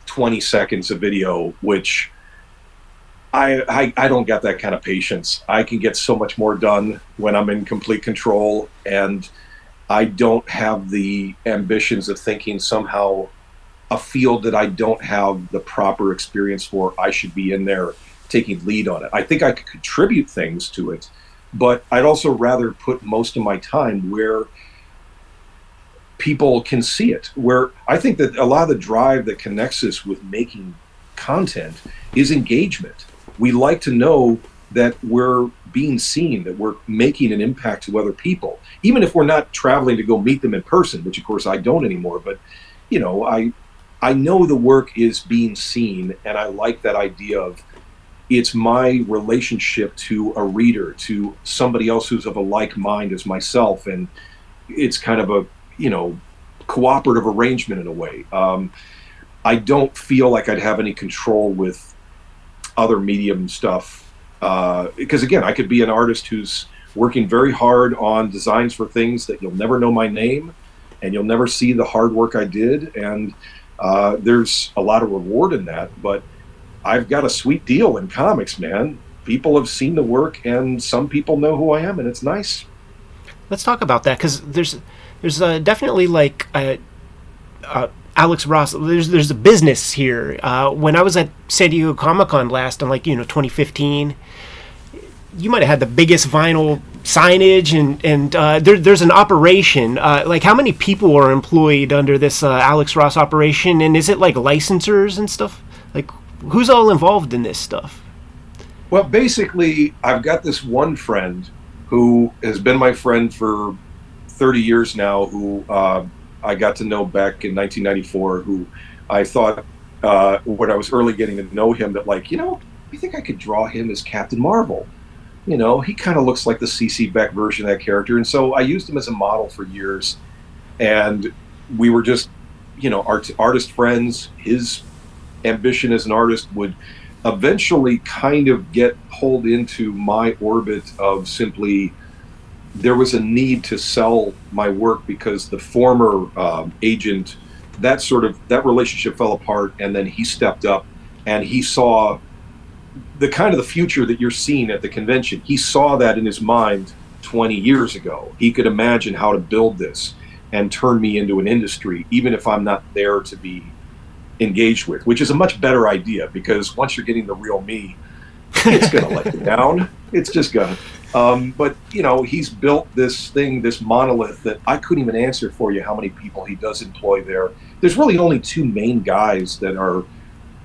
20 seconds of video, which I don't get that kind of patience. I can get so much more done when I'm in complete control, and I don't have the ambitions of thinking somehow a field that I don't have the proper experience for, I should be in there taking lead on it. I think I could contribute things to it, but I'd also rather put most of my time where people can see it, where I think that a lot of the drive that connects us with making content is engagement. We like to know that we're being seen, that we're making an impact to other people, even if we're not traveling to go meet them in person, which of course I don't anymore. But, you know, I know the work is being seen, and I like that idea of it's my relationship to a reader, to somebody else who's of a like mind as myself, and it's kind of a, cooperative arrangement in a way. I don't feel like I'd have any control with other medium stuff, because again, I could be an artist who's working very hard on designs for things that you'll never know my name, and you'll never see the hard work I did, and there's a lot of reward in that, but I've got a sweet deal in comics, man. People have seen the work, and some people know who I am, and it's nice. Let's talk about that, because there's definitely like Alex Ross. There's a business here. When I was at San Diego Comic-Con last in 2015, you might have had the biggest vinyl signage, and there's an operation. Like, how many people are employed under this Alex Ross operation, and is it like licensors and stuff? Like, who's all involved in this stuff? Well, basically, I've got this one friend who has been my friend for 30 years now, who I got to know back in 1994, who I thought, when I was early getting to know him, that I think I could draw him as Captain Marvel. He kind of looks like the C.C. Beck version of that character. And so I used him as a model for years. And we were just, artist friends. His ambition as an artist would eventually kind of get pulled into my orbit of simply, there was a need to sell my work because the former agent, that relationship fell apart, and then he stepped up and he saw the kind of the future that you're seeing at the convention. He saw that in his mind 20 years ago. He could imagine how to build this and turn me into an industry, even if I'm not there to be engaged with, which is a much better idea, because once you're getting the real me, it's going to let you down. It's just going to. But, he's built this thing, this monolith that I couldn't even answer for you how many people he does employ there. There's really only two main guys that are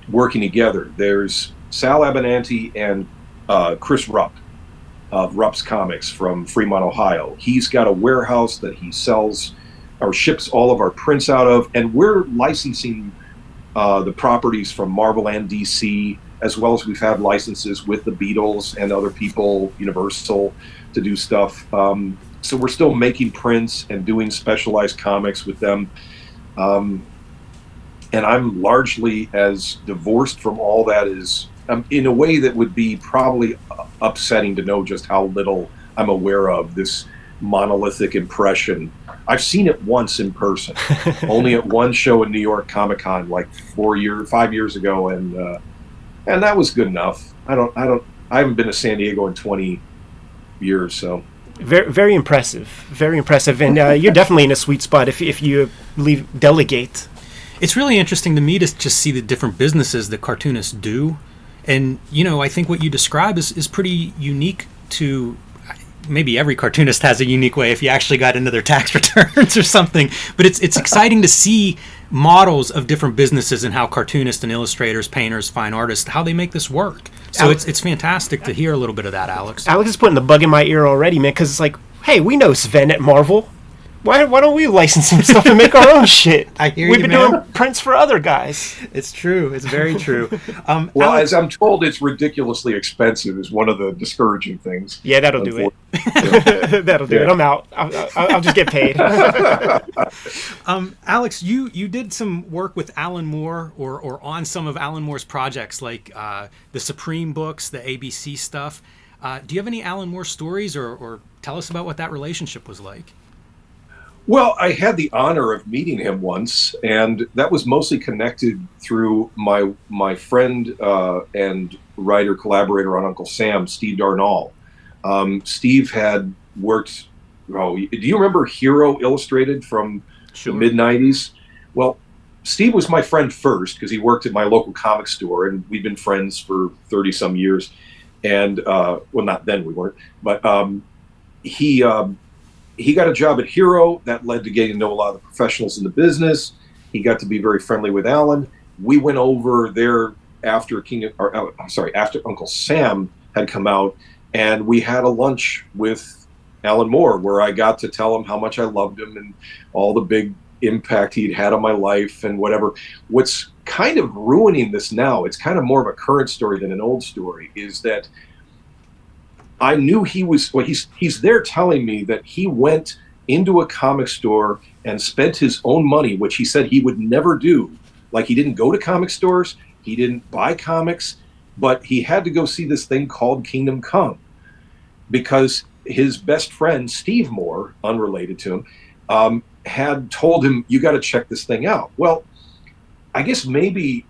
working together. There's Sal Abenanti and Chris Rupp of Rupp's Comics from Fremont, Ohio. He's got a warehouse that he sells or ships all of our prints out of, and we're licensing the properties from Marvel and DC, as well as we've had licenses with the Beatles and other people, Universal, to do stuff. So we're still making prints and doing specialized comics with them. And I'm largely as divorced from all that as, in a way that would be probably upsetting to know just how little I'm aware of this monolithic impression. I've seen it once in person, only at one show in New York Comic-Con, like 5 years ago, and that was good enough. I haven't been to San Diego in 20 years, so. Very, very impressive, and you're definitely in a sweet spot if you delegate. It's really interesting to me to just see the different businesses that cartoonists do, and I think what you describe is pretty unique to. Maybe every cartoonist has a unique way if you actually got into their tax returns or something, but it's exciting to see models of different businesses and how cartoonists and illustrators, painters, fine artists, how they make this work. So it's fantastic to hear a little bit of that, Alex. Alex is putting the bug in my ear already, man, because it's like, hey, we know Sven at Marvel. Why don't we license some stuff and make our own shit? I hear We've you, been man. doing prints for other guys. It's true. It's very true. Well, Alex, as I'm told, it's ridiculously expensive is one of the discouraging things. Yeah, that'll do it. That'll do it. I'm out. I'll just get paid. Alex, you did some work with Alan Moore or on some of Alan Moore's projects, like the Supreme books, the ABC stuff. Do you have any Alan Moore stories, or tell us about what that relationship was like? Well, I had the honor of meeting him once, and that was mostly connected through my friend and writer collaborator on Uncle Sam, Steve Darnall. Steve had worked. Do you remember Hero Illustrated from the mid-'90s? Well, Steve was my friend first because he worked at my local comic store, and we've been friends for 30-some years. And well, not then we weren't, but he got a job at Hero. That led to getting to know a lot of the professionals in the business. He got to be very friendly with Alan. We went over there after after Uncle Sam had come out, and we had a lunch with Alan Moore where I got to tell him how much I loved him and all the big impact he'd had on my life and whatever. What's kind of ruining this now. It's kind of more of a current story than an old story, is that I knew he was, well, he's there telling me that he went into a comic store and spent his own money, which he said he would never do. Like, he didn't go to comic stores, he didn't buy comics, but he had to go see this thing called Kingdom Come because his best friend, Steve Moore, unrelated to him, had told him, you got to check this thing out. Well, I guess maybe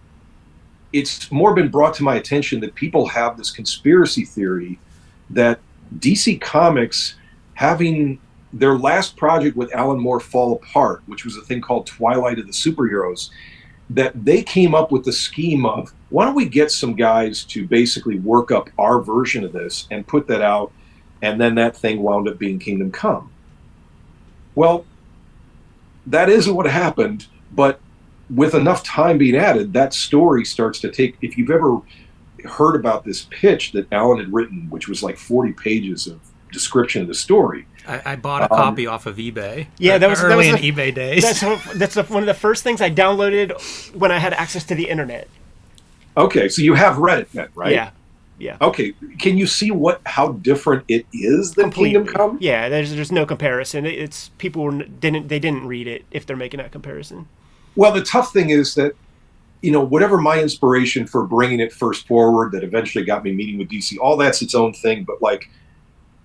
it's more been brought to my attention that people have this conspiracy theory that DC Comics, having their last project with Alan Moore fall apart, which was a thing called Twilight of the Superheroes, that they came up with the scheme of, why don't we get some guys to basically work up our version of this and put that out, and then that thing wound up being Kingdom Come. Well, that isn't what happened, but with enough time being added, that story starts to take, if you've ever heard about this pitch that Alan had written, which was like 40 pages of description of the story. I bought a copy off of eBay. Yeah, that was early in eBay days. That's one of the first things I downloaded when I had access to the internet. Okay, so you have read it then, right? Yeah. Okay, can you see how different it is than Completely. Kingdom Come? Yeah, there's no comparison. It's people didn't read it if they're making that comparison. Well, the tough thing is that, whatever my inspiration for bringing it first forward that eventually got me meeting with DC, all that's its own thing. But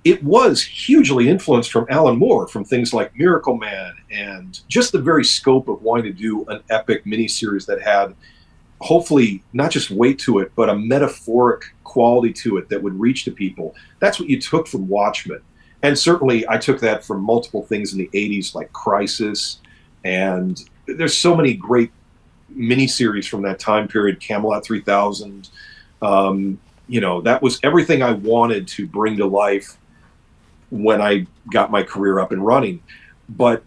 it was hugely influenced from Alan Moore, from things like Miracle Man, and just the very scope of wanting to do an epic miniseries that had hopefully not just weight to it, but a metaphoric quality to it that would reach to people. That's what you took from Watchmen. And certainly I took that from multiple things in the 80s, like Crisis, and there's so many great miniseries from that time period, Camelot 3000. That was everything I wanted to bring to life when I got my career up and running. But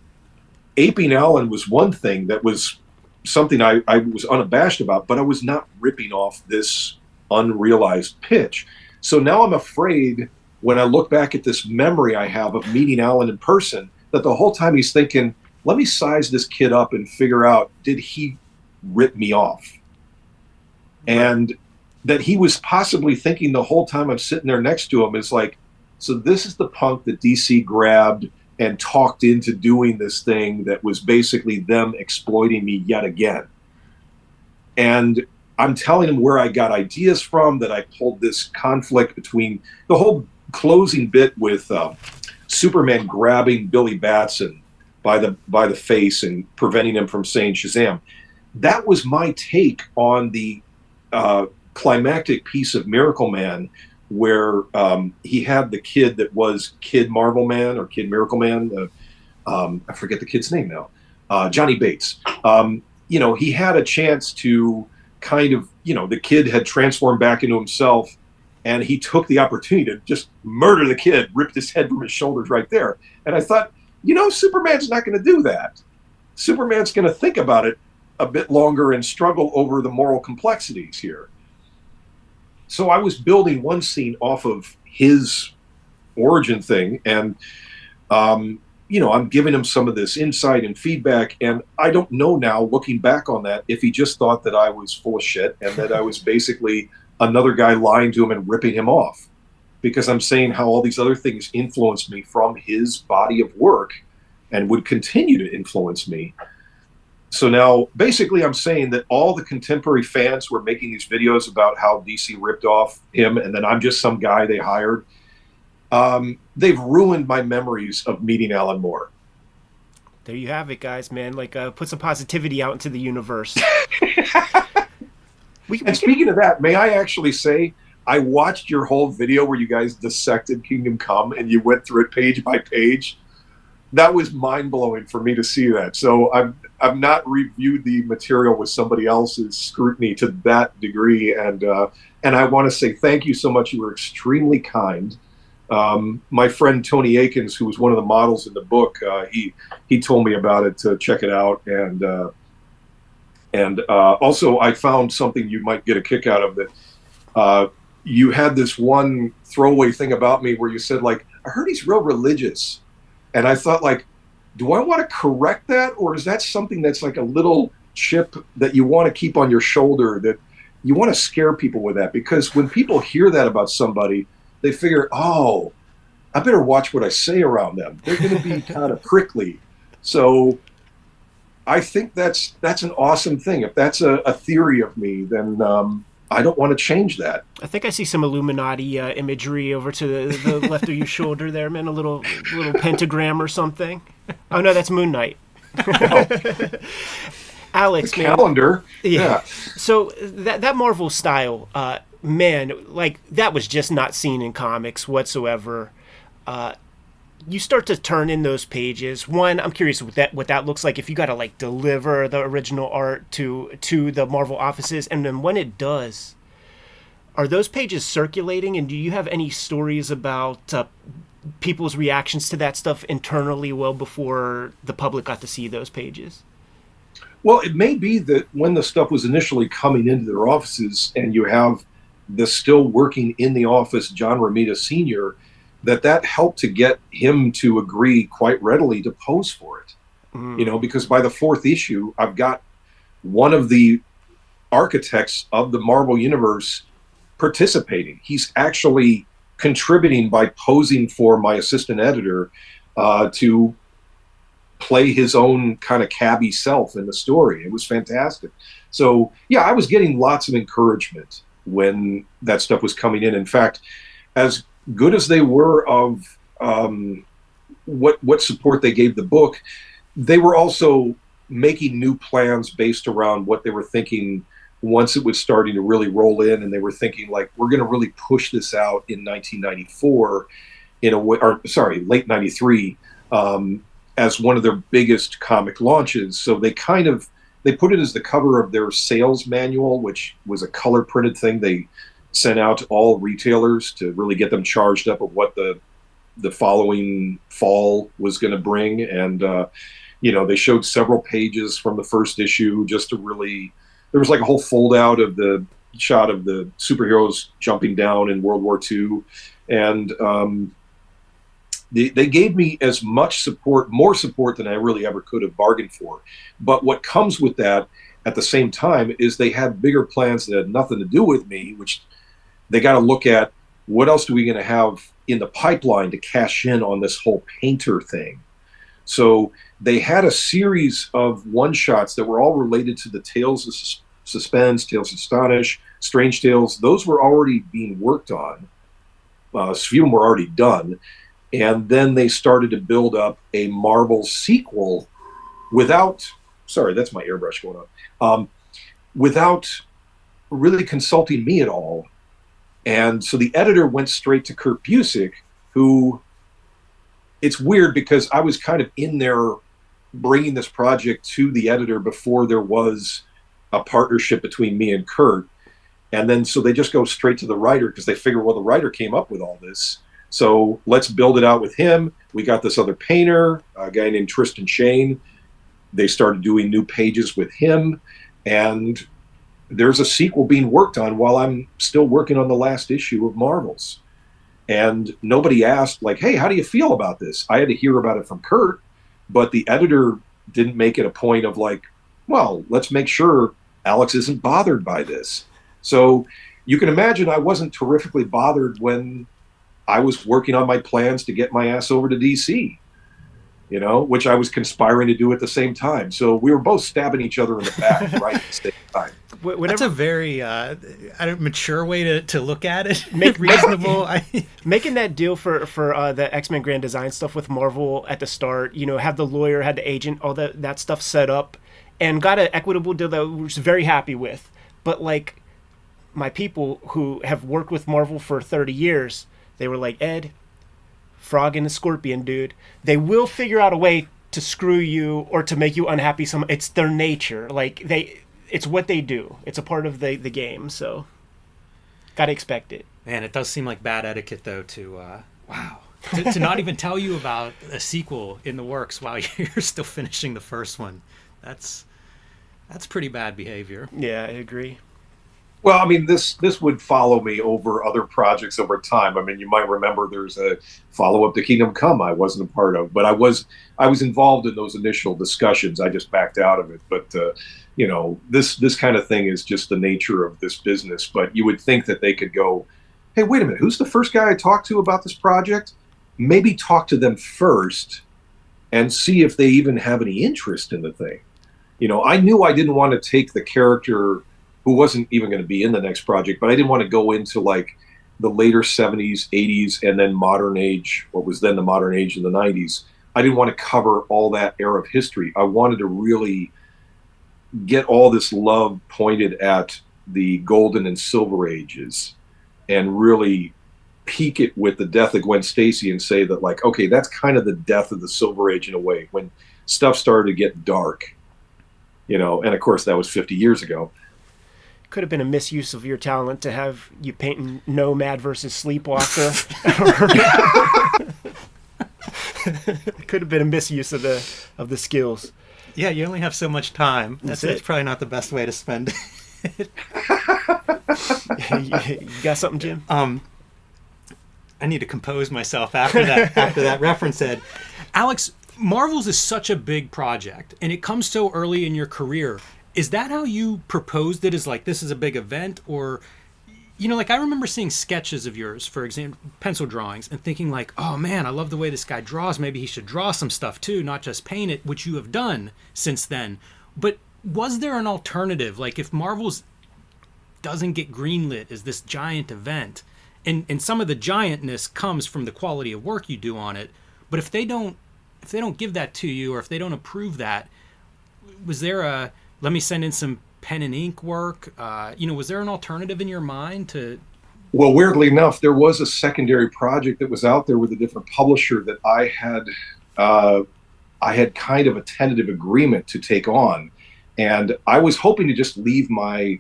aping Alan was one thing that was something I was unabashed about, but I was not ripping off this unrealized pitch. So now I'm afraid when I look back at this memory I have of meeting Alan in person, that the whole time he's thinking, let me size this kid up and figure out, did he rip me off? And that he was possibly thinking the whole time I'm sitting there next to him is like, so this is the punk that DC grabbed and talked into doing this thing that was basically them exploiting me yet again. And I'm telling him where I got ideas from, that I pulled this conflict between the whole closing bit with Superman grabbing Billy Batson by the face and preventing him from saying Shazam. That was my take on the climactic piece of Miracle Man, where he had the kid that was Kid Marvel Man or Kid Miracle Man. I forget the kid's name now. Johnny Bates. He had a chance to kind of, the kid had transformed back into himself, and he took the opportunity to just murder the kid, ripped his head from his shoulders right there. And I thought, Superman's not going to do that. Superman's going to think about it a bit longer and struggle over the moral complexities here. So I was building one scene off of his origin thing, and I'm giving him some of this insight and feedback, and I don't know now, looking back on that, if he just thought that I was full of shit and that I was basically another guy lying to him and ripping him off, because I'm saying how all these other things influenced me from his body of work and would continue to influence me. So now, basically, I'm saying that all the contemporary fans were making these videos about how DC ripped off him, and then I'm just some guy they hired. They've ruined my memories of meeting Alan Moore. There you have it, guys, man. Put some positivity out into the universe. Speaking of that, may I actually say, I watched your whole video where you guys dissected Kingdom Come, and you went through it page by page. That was mind-blowing for me to see that. So I've not reviewed the material with somebody else's scrutiny to that degree, and I want to say thank you so much. You were extremely kind. My friend Tony Akins, who was one of the models in the book, he told me about it to check it out, and also I found something you might get a kick out of, that you had this one throwaway thing about me where you said, I heard he's real religious. And I thought, do I want to correct that, or is that something that's a little chip that you want to keep on your shoulder, that you want to scare people with that, because when people hear that about somebody, they figure, oh, I better watch what I say around them. They're going to be kind of prickly. So I think that's an awesome thing. If that's a theory of me, then I don't want to change that. I think I see some Illuminati imagery over to the left of your shoulder there, man. A little pentagram or something. Oh no, that's Moon Knight. Alex, the calendar. Yeah. So that Marvel style, man, like that was just not seen in comics whatsoever. You start to turn in those pages. One, I'm curious what that looks like if you got to like deliver the original art to the Marvel offices, and then when it does, are those pages circulating? And do you have any stories about people's reactions to that stuff internally well before the public got to see those pages? Well, it may be that when the stuff was initially coming into their offices, and you have the still working in the office John Romita Sr., that helped to get him to agree quite readily to pose for it. You know, because by the fourth issue, I've got one of the architects of the Marvel Universe participating. He's actually contributing by posing for my assistant editor to play his own kind of cabbie self in the story. It was fantastic. So, yeah, I was getting lots of encouragement when that stuff was coming in. In fact, as good as they were of what support they gave the book, they were also making new plans based around what they were thinking once it was starting to really roll in, and they were thinking like, we're going to really push this out in 1994 in a way, or sorry, late 93, as one of their biggest comic launches. So they put it as the cover of their sales manual, which was a color printed thing they sent out to all retailers to really get them charged up of what the following fall was going to bring. And, you know, they showed several pages from the first issue just to really, there was like a whole fold out of the shot of the superheroes jumping down in World War II. And they gave me as much support, more support than I really ever could have bargained for. But what comes with that at the same time is they had bigger plans that had nothing to do with me, which they got to look at what else are we going to have in the pipeline to cash in on this whole painter thing. So they had a series of one-shots that were all related to the Tales of Suspense, Tales of Astonish, Strange Tales. Those were already being worked on. A few of them were already done. And then they started to build up a Marvel sequel without, sorry, that's my airbrush going on, without really consulting me at all. And so the editor went straight to Kurt Busiek, who, it's weird because I was kind of in there bringing this project to the editor before there was a partnership between me and Kurt. And then so they just go straight to the writer because they figure, well, the writer came up with all this, so let's build it out with him. We got this other painter, a guy named Tristan Shane. They started doing new pages with him, and there's a sequel being worked on while I'm still working on the last issue of Marvels. And nobody asked, like, hey, how do you feel about this? I had to hear about it from Kurt, but the editor didn't make it a point of like, well, let's make sure Alex isn't bothered by this. So you can imagine I wasn't terrifically bothered when I was working on my plans to get my ass over to DC, you know, which I was conspiring to do at the same time. So we were both stabbing each other in the back right at the same time. That's a very mature way to look at it. Make reasonable. Making that deal for the X-Men Grand Design stuff with Marvel at the start, you know, have the lawyer, had the agent, all that stuff set up, and got an equitable deal that I was very happy with. But like my people who have worked with Marvel for 30 years, they were like, Ed, Frog and the Scorpion, dude, they will figure out a way to screw you or to make you unhappy. It's their nature. Like it's what they do. It's a part of the game. So gotta expect it. Man, it does seem like bad etiquette though to not even tell you about a sequel in the works while you're still finishing the first one. That's pretty bad behavior. Yeah, I agree. Well, I mean, this would follow me over other projects over time. I mean, you might remember there's a follow-up to Kingdom Come I wasn't a part of, but I was involved in those initial discussions. I just backed out of it. But this kind of thing is just the nature of this business. But you would think that they could go, hey, wait a minute, who's the first guy I talked to about this project? Maybe talk to them first and see if they even have any interest in the thing. I knew I didn't want to take the character who wasn't even going to be in the next project, but I didn't want to go into like the later 70s, 80s, and then modern age, what was then the modern age in the 90s. I didn't want to cover all that era of history. I wanted to really get all this love pointed at the golden and silver ages and really peak it with the death of Gwen Stacy and say that, like, okay, that's kind of the death of the silver age in a way, when stuff started to get dark, and of course that was 50 years ago. Could have been a misuse of your talent to have you painting Nomad versus Sleepwalker. Could have been a misuse of the skills. Yeah, you only have so much time. That's probably not the best way to spend it. You got something, Jim? I need to compose myself after that reference, Ed. Alex, Marvels is such a big project, and it comes so early in your career. Is that how you proposed it, as like, this is a big event? Or, like I remember seeing sketches of yours, for example, pencil drawings, and thinking like, oh man, I love the way this guy draws. Maybe he should draw some stuff too, not just paint it, which you have done since then. But was there an alternative? Like, if Marvels doesn't get greenlit as this giant event, and some of the giantness comes from the quality of work you do on it, but if they don't give that to you, or if they don't approve that, was there a, let me send in some pen and ink work? Was there an alternative in your mind to? Well, weirdly enough, there was a secondary project that was out there with a different publisher that I had kind of a tentative agreement to take on. And I was hoping to just leave my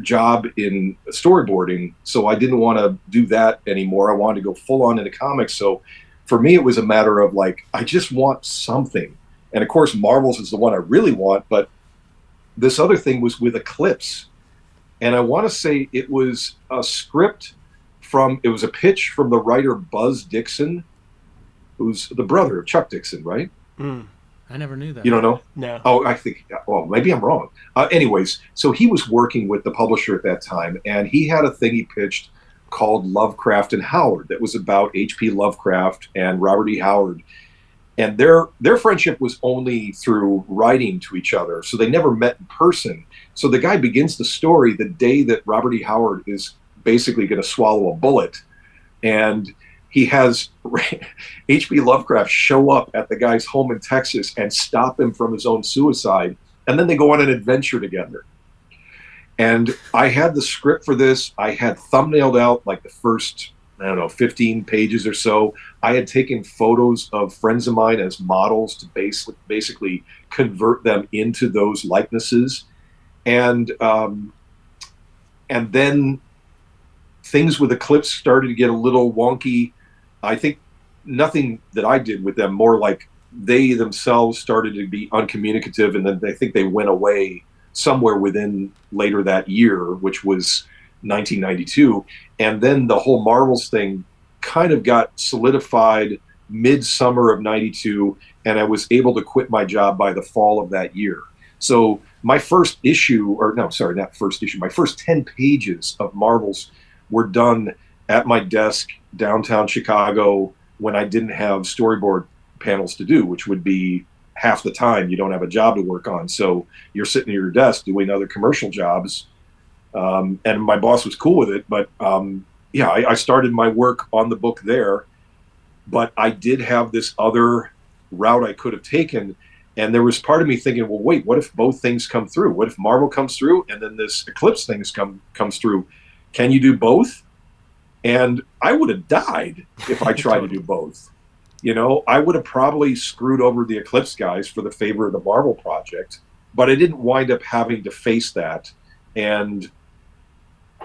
job in storyboarding, so I didn't want to do that anymore. I wanted to go full on into comics. So for me, it was a matter of like, I just want something. And of course, Marvels is the one I really want, but this other thing was with Eclipse. And I want to say it was a script it was a pitch from the writer Buzz Dixon, who's the brother of Chuck Dixon, right? I never knew that. You don't know? No. Oh, I think, well, maybe I'm wrong. Anyways, so he was working with the publisher at that time, and he had a thing he pitched called Lovecraft and Howard that was about H.P. Lovecraft and Robert E. Howard. And their friendship was only through writing to each other, so they never met in person. So the guy begins the story the day that Robert E. Howard is basically going to swallow a bullet, and he has H.P. Lovecraft show up at the guy's home in Texas and stop him from his own suicide, and then they go on an adventure together. And I had the script for this. I had thumbnailed out like the first, 15 pages or so. I had taken photos of friends of mine as models to basically convert them into those likenesses. And then things with Eclipse started to get a little wonky. I think nothing that I did with them, more like they themselves started to be uncommunicative, and then I think they went away somewhere within later that year, which was 1992. And then the whole Marvels thing kind of got solidified mid-summer of 92, and I was able to quit my job by the fall of that year. So my first issue, my first 10 pages of Marvels were done at my desk downtown Chicago when I didn't have storyboard panels to do, which would be half the time you don't have a job to work on. So you're sitting at your desk doing other commercial jobs. And my boss was cool with it, but I started my work on the book there, but I did have this other route I could have taken. And there was part of me thinking, well, wait, what if both things come through? What if Marvel comes through and then this Eclipse thing comes through? Can you do both? And I would have died if I tried to do both. I would have probably screwed over the Eclipse guys for the favor of the Marvel project, but I didn't wind up having to face that. And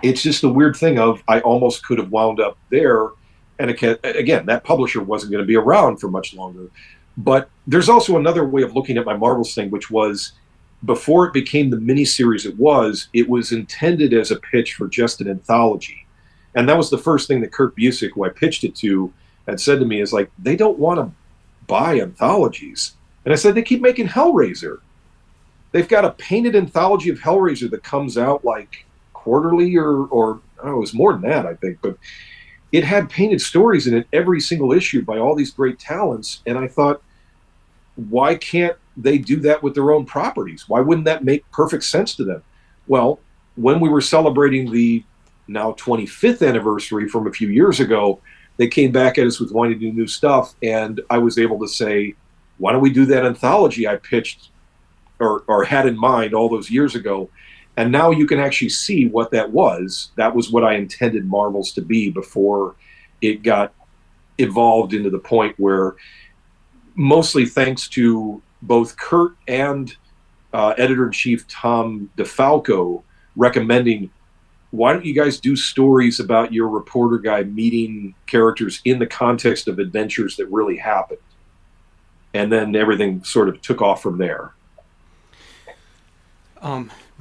it's just the weird thing of, I almost could have wound up there. And again, that publisher wasn't going to be around for much longer. But there's also another way of looking at my Marvels thing, which was, before it became the miniseries it was intended as a pitch for just an anthology. And that was the first thing that Kurt Busiek, who I pitched it to, had said to me, is like, they don't want to buy anthologies. And I said, they keep making Hellraiser. they've got a painted anthology of Hellraiser that comes out like quarterly or I don't know, it was more than that, I think, but it had painted stories in it every single issue by all these great talents. And I thought, why can't they do that with their own properties? Why wouldn't that make perfect sense to them? Well, when we were celebrating the now 25th anniversary from a few years ago, they came back at us with wanting to do new stuff. And I was able to say, why don't we do that anthology I pitched or had in mind all those years ago? And now you can actually see what that was. That was what I intended Marvels to be before it got evolved into the point where, mostly thanks to both Kurt and editor-in-chief Tom DeFalco recommending, why don't you guys do stories about your reporter guy meeting characters in the context of adventures that really happened? And then everything sort of took off from there.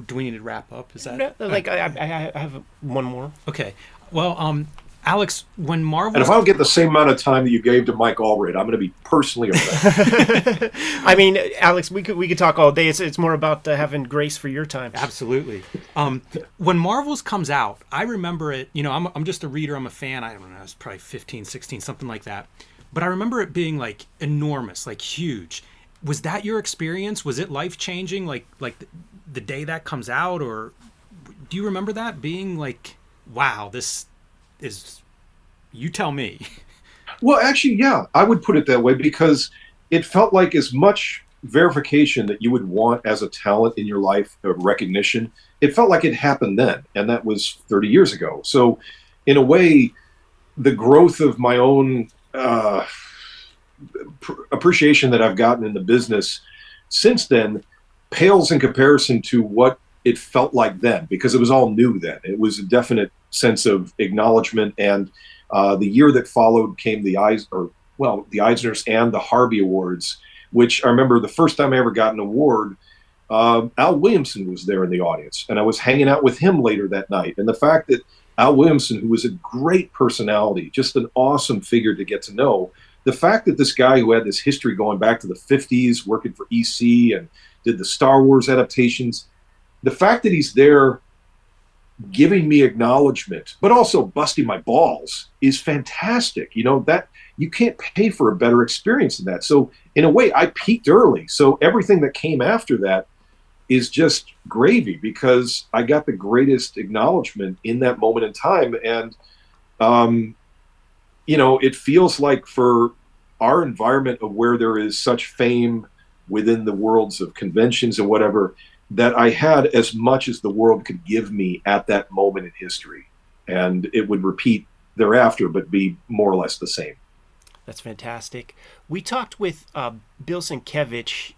Do we need to wrap up? Is that like I have one more? Okay. Well, Alex, when Marvel, and if I don't get the same amount of time that you gave to Mike Allred, I'm going to be personally upset. I mean, Alex, we could talk all day. It's more about having grace for your time. Absolutely. When Marvels comes out, I remember it. You know, I'm just a reader. I'm a fan. I don't know. I was probably 15, 16, something like that. But I remember it being like enormous, like huge. Was that your experience? Was it life changing? Like the day that comes out, or do you remember that being like, wow, this is, you tell me. Well, actually, yeah, I would put it that way, because it felt like as much verification that you would want as a talent in your life, of recognition, it felt like it happened then, and that was 30 years ago. So in a way, the growth of my own appreciation that I've gotten in the business since then pales in comparison to what it felt like then, because it was all new then. It was a definite sense of acknowledgement, and the year that followed came the Eisners and the Harvey Awards, which I remember the first time I ever got an award, Al Williamson was there in the audience, and I was hanging out with him later that night. And the fact that Al Williamson, who was a great personality, just an awesome figure to get to know, the fact that this guy who had this history going back to the 50s, working for EC and did the Star Wars adaptations, the fact that he's there giving me acknowledgement, but also busting my balls, is fantastic. You know, that you can't pay for a better experience than that. So in a way, I peaked early. So everything that came after that is just gravy, because I got the greatest acknowledgement in that moment in time. And, you know, it feels like for our environment of where there is such fame within the worlds of conventions and whatever, that I had as much as the world could give me at that moment in history. And it would repeat thereafter, but be more or less the same. That's fantastic. We talked with Bill Sienkiewicz,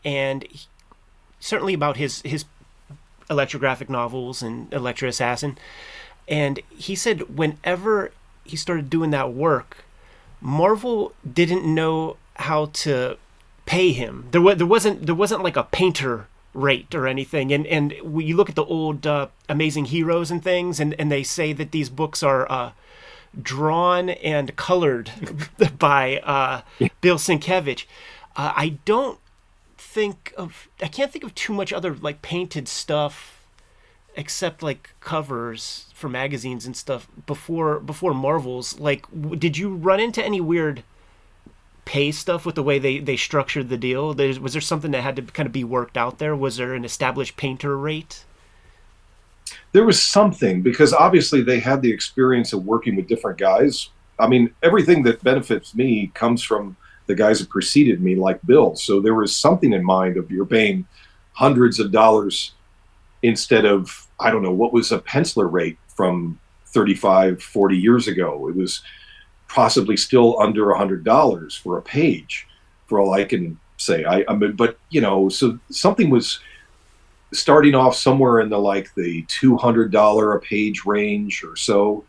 and certainly about his electrographic novels and Electra Assassin. And he said whenever he started doing that work, Marvel didn't know how to pay him. There wasn't like a painter rate or anything. And you look at the old Amazing Heroes and things, and they say that these books are drawn and colored by Bill Sienkiewicz. I can't think of too much other like painted stuff except like covers for magazines and stuff before Marvel's. Like, did you run into any weird pay stuff with the way they structured the deal? Was there something that had to kind of be worked out there? Was there an established painter rate? There was something, because obviously they had the experience of working with different guys. I mean, everything that benefits me comes from the guys that preceded me, like Bill. So there was something in mind of you're paying hundreds of dollars instead of, I don't know, what was a penciler rate from 35, 40 years ago. It was possibly still under $100 for a page, for all I can say. I mean, but, you know, so something was starting off somewhere in the $200 a page range or so.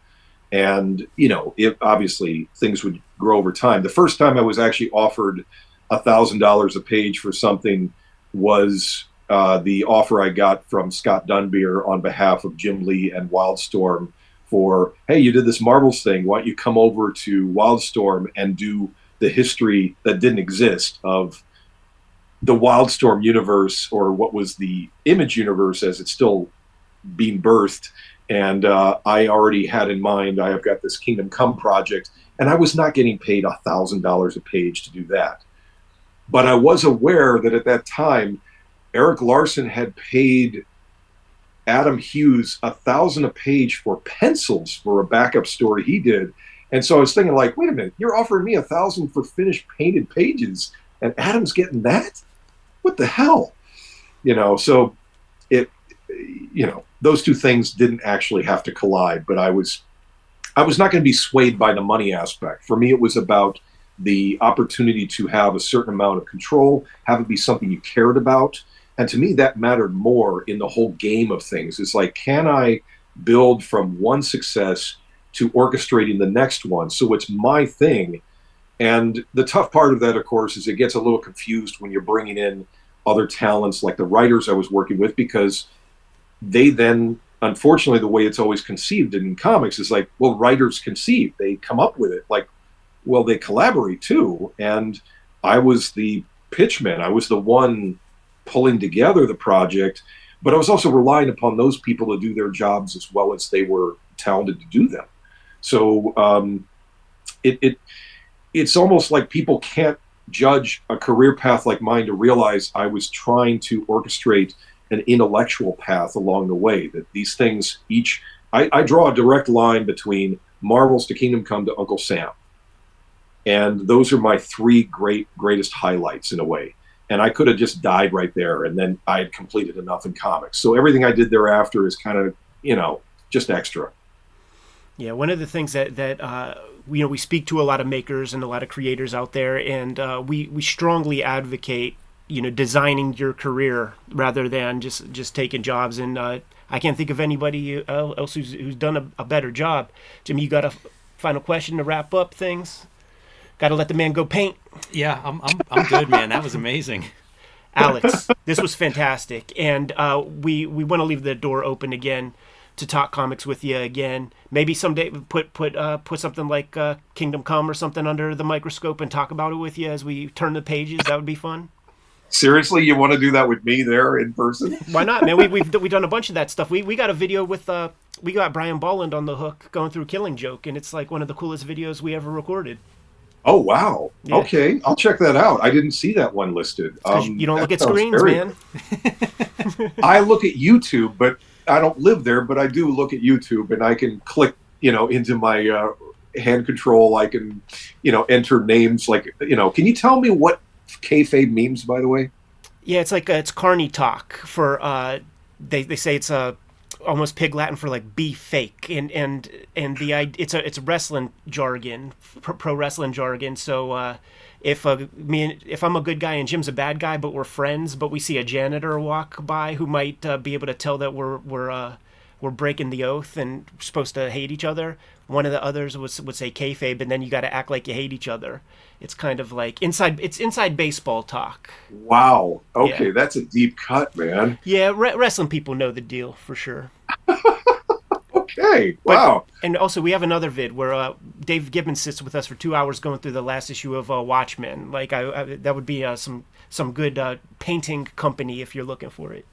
And, you know, obviously things would grow over time. The first time I was actually offered $1,000 a page for something was the offer I got from Scott Dunbier on behalf of Jim Lee and Wildstorm for, hey, you did this Marvels thing, why don't you come over to Wildstorm and do the history that didn't exist of the Wildstorm universe, or what was the Image universe as it's still being birthed. And I already had in mind, I have got this Kingdom Come project, and I was not getting paid $1,000 a page to do that. But I was aware that at that time, Eric Larson had paid Adam Hughes $1,000 a page for pencils for a backup story he did. And so I was thinking, like, wait a minute, you're offering me $1,000 for finished painted pages, and Adam's getting that? What the hell? So it, those two things didn't actually have to collide, but I was not going to be swayed by the money aspect. For me, it was about the opportunity to have a certain amount of control, have it be something you cared about. And to me, that mattered more in the whole game of things. It's like, can I build from one success to orchestrating the next one? So it's my thing. And the tough part of that, of course, is it gets a little confused when you're bringing in other talents like the writers I was working with, because they then, unfortunately, the way it's always conceived in comics is like, well, writers conceive, they come up with it. Like, well, they collaborate too. And I was the pitchman. I was the one pulling together the project, but I was also relying upon those people to do their jobs as well as they were talented to do them. So it's almost like people can't judge a career path like mine to realize I was trying to orchestrate an intellectual path along the way, that these things each, I draw a direct line between Marvels to Kingdom Come to Uncle Sam. And those are my three greatest highlights in a way. And I could have just died right there, and then I had completed enough in comics. So everything I did thereafter is kind of, just extra. Yeah, one of the things that we speak to a lot of makers and a lot of creators out there, and we strongly advocate designing your career rather than just taking jobs. And I can't think of anybody else who's done a better job. Jimmy, you got a final question to wrap up things? Got to let the man go paint. Yeah, I'm good, man. That was amazing. Alex, this was fantastic, and we want to leave the door open again to talk comics with you again. Maybe someday put something like Kingdom Come or something under the microscope and talk about it with you as we turn the pages. That would be fun. Seriously, you want to do that with me there in person? Why not, man? We've done a bunch of that stuff. We got a video with we got Brian Bolland on the hook going through Killing Joke, and it's like one of the coolest videos we ever recorded. Oh, wow. Yeah. Okay, I'll check that out. I didn't see that one listed. You don't look at screens, man. I look at YouTube, but I don't live there, but I do look at YouTube, and I can click, into my hand control. I can, enter names like, can you tell me what kayfabe means, by the way? Yeah, it's like it's carny talk for, they say it's almost pig Latin for like be fake, and it's wrestling jargon, pro wrestling jargon. So if I'm a good guy and Jim's a bad guy, but we're friends, but we see a janitor walk by who might be able to tell that we're breaking the oath and supposed to hate each other, one of the others would say kayfabe, and then you got to act like you hate each other. It's kind of like inside baseball talk. Wow. Okay, yeah. That's a deep cut, man. Yeah, wrestling people know the deal for sure. Okay, wow. And also, we have another vid where Dave Gibbons sits with us for 2 hours going through the last issue of Watchmen. Like, that would be some good painting company if you're looking for it.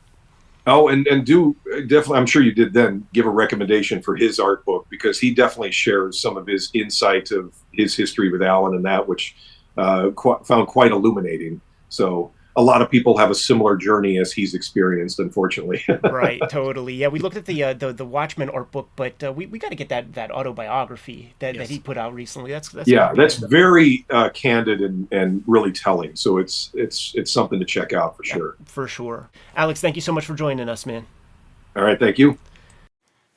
Oh, and do definitely, I'm sure you did then give a recommendation for his art book, because he definitely shares some of his insight of his history with Alan and that, which found quite illuminating. So a lot of people have a similar journey as he's experienced, unfortunately. Right, totally. Yeah, we looked at the Watchmen art book, but we got to get that autobiography that he put out recently. That's very candid and really telling. So it's something to check out for sure. For sure. Alex, thank you so much for joining us, man. All right, thank you.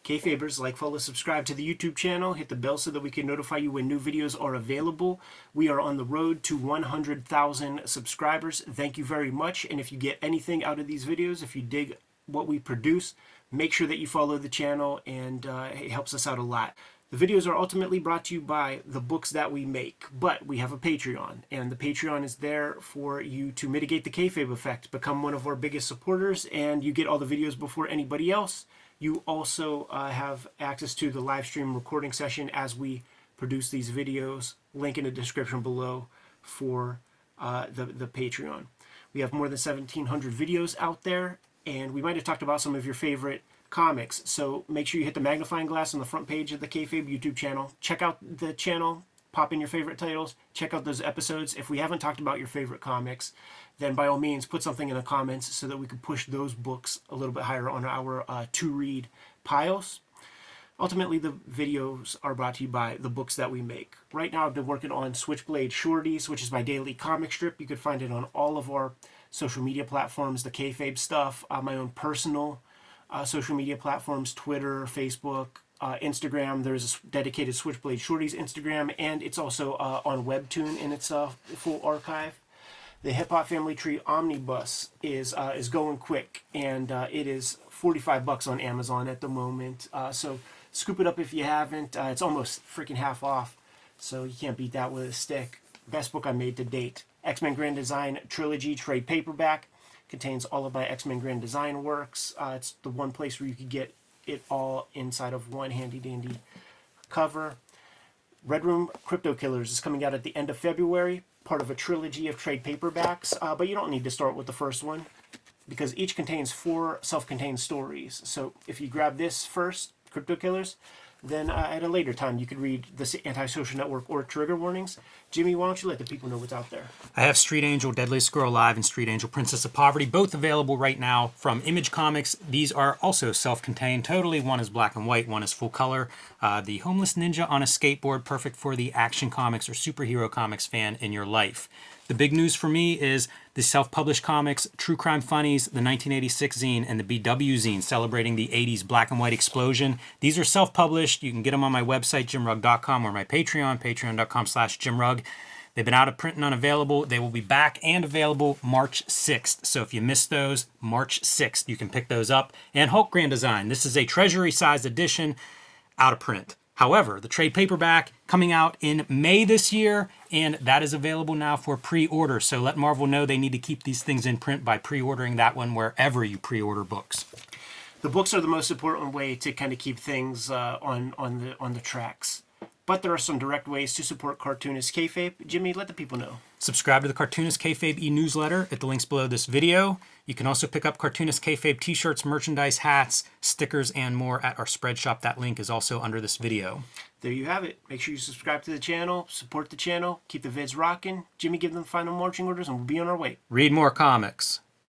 Kayfabers, like, follow, subscribe to the YouTube channel, hit the bell so that we can notify you when new videos are available. We are on the road to 100,000 subscribers. Thank you very much. And if you get anything out of these videos, if you dig what we produce, make sure that you follow the channel, and it helps us out a lot. The videos are ultimately brought to you by the books that we make, but we have a Patreon, and the Patreon is there for you to mitigate the kayfabe effect. Become one of our biggest supporters, and you get all the videos before anybody else. You also have access to the live stream recording session as we produce these videos. Link in the description below for the Patreon. We have more than 1,700 videos out there, and we might have talked about some of your favorite comics. So make sure you hit the magnifying glass on the front page of the Kayfabe YouTube channel. Check out the channel, pop in your favorite titles, check out those episodes. If we haven't talked about your favorite comics, then by all means put something in the comments so that we can push those books a little bit higher on our to-read piles. Ultimately, the videos are brought to you by the books that we make. Right now, I've been working on Switchblade Shorties, which is my daily comic strip. You can find it on all of our social media platforms, the Kayfabe stuff, my own personal social media platforms, Twitter, Facebook, Instagram. There's a dedicated Switchblade Shorties Instagram, and it's also on Webtoon in its full archive. The Hip Hop Family Tree Omnibus is going quick, and it is $45 on Amazon at the moment. So scoop it up if you haven't. It's almost freaking half off, so you can't beat that with a stick. Best book I made to date. X-Men Grand Design Trilogy trade paperback. Contains all of my X-Men Grand Design works. It's the one place where you could get it all inside of one handy-dandy cover. Red Room Crypto Killers is coming out at the end of February, part of a trilogy of trade paperbacks, but you don't need to start with the first one because each contains 4 self-contained stories. So if you grab this first, Crypto Killers, then at a later time you could read the Antisocial Network or Trigger Warnings. Jimmy, why don't you let the people know what's out there? I have Street Angel, Deadliest Girl Alive, and Street Angel, Princess of Poverty, both available right now from Image Comics. These are also self-contained totally. One is black and white, one is full color. The Homeless Ninja on a Skateboard, perfect for the action comics or superhero comics fan in your life. The big news for me is the self-published comics, True Crime Funnies, the 1986 zine, and the BW zine celebrating the 80s black and white explosion. These are self-published. You can get them on my website, jimrugg.com, or my Patreon, patreon.com/jimrugg. They've been out of print and unavailable. They will be back and available March 6th. So if you missed those, March 6th, you can pick those up. And Hulk Grand Design. This is a treasury-sized edition, out of print. However, the trade paperback coming out in May this year, and that is available now for pre-order. So let Marvel know they need to keep these things in print by pre-ordering that one wherever you pre-order books. The books are the most important way to kind of keep things on the tracks. But there are some direct ways to support Cartoonist Kayfabe. Jimmy, let the people know. Subscribe to the Cartoonist Kayfabe e-newsletter at the links below this video. You can also pick up Cartoonist Kayfabe t-shirts, merchandise, hats, stickers, and more at our spread shop. That link is also under this video. There you have it. Make sure you subscribe to the channel, support the channel, keep the vids rocking. Jimmy, give them final marching orders, and we'll be on our way. Read more comics.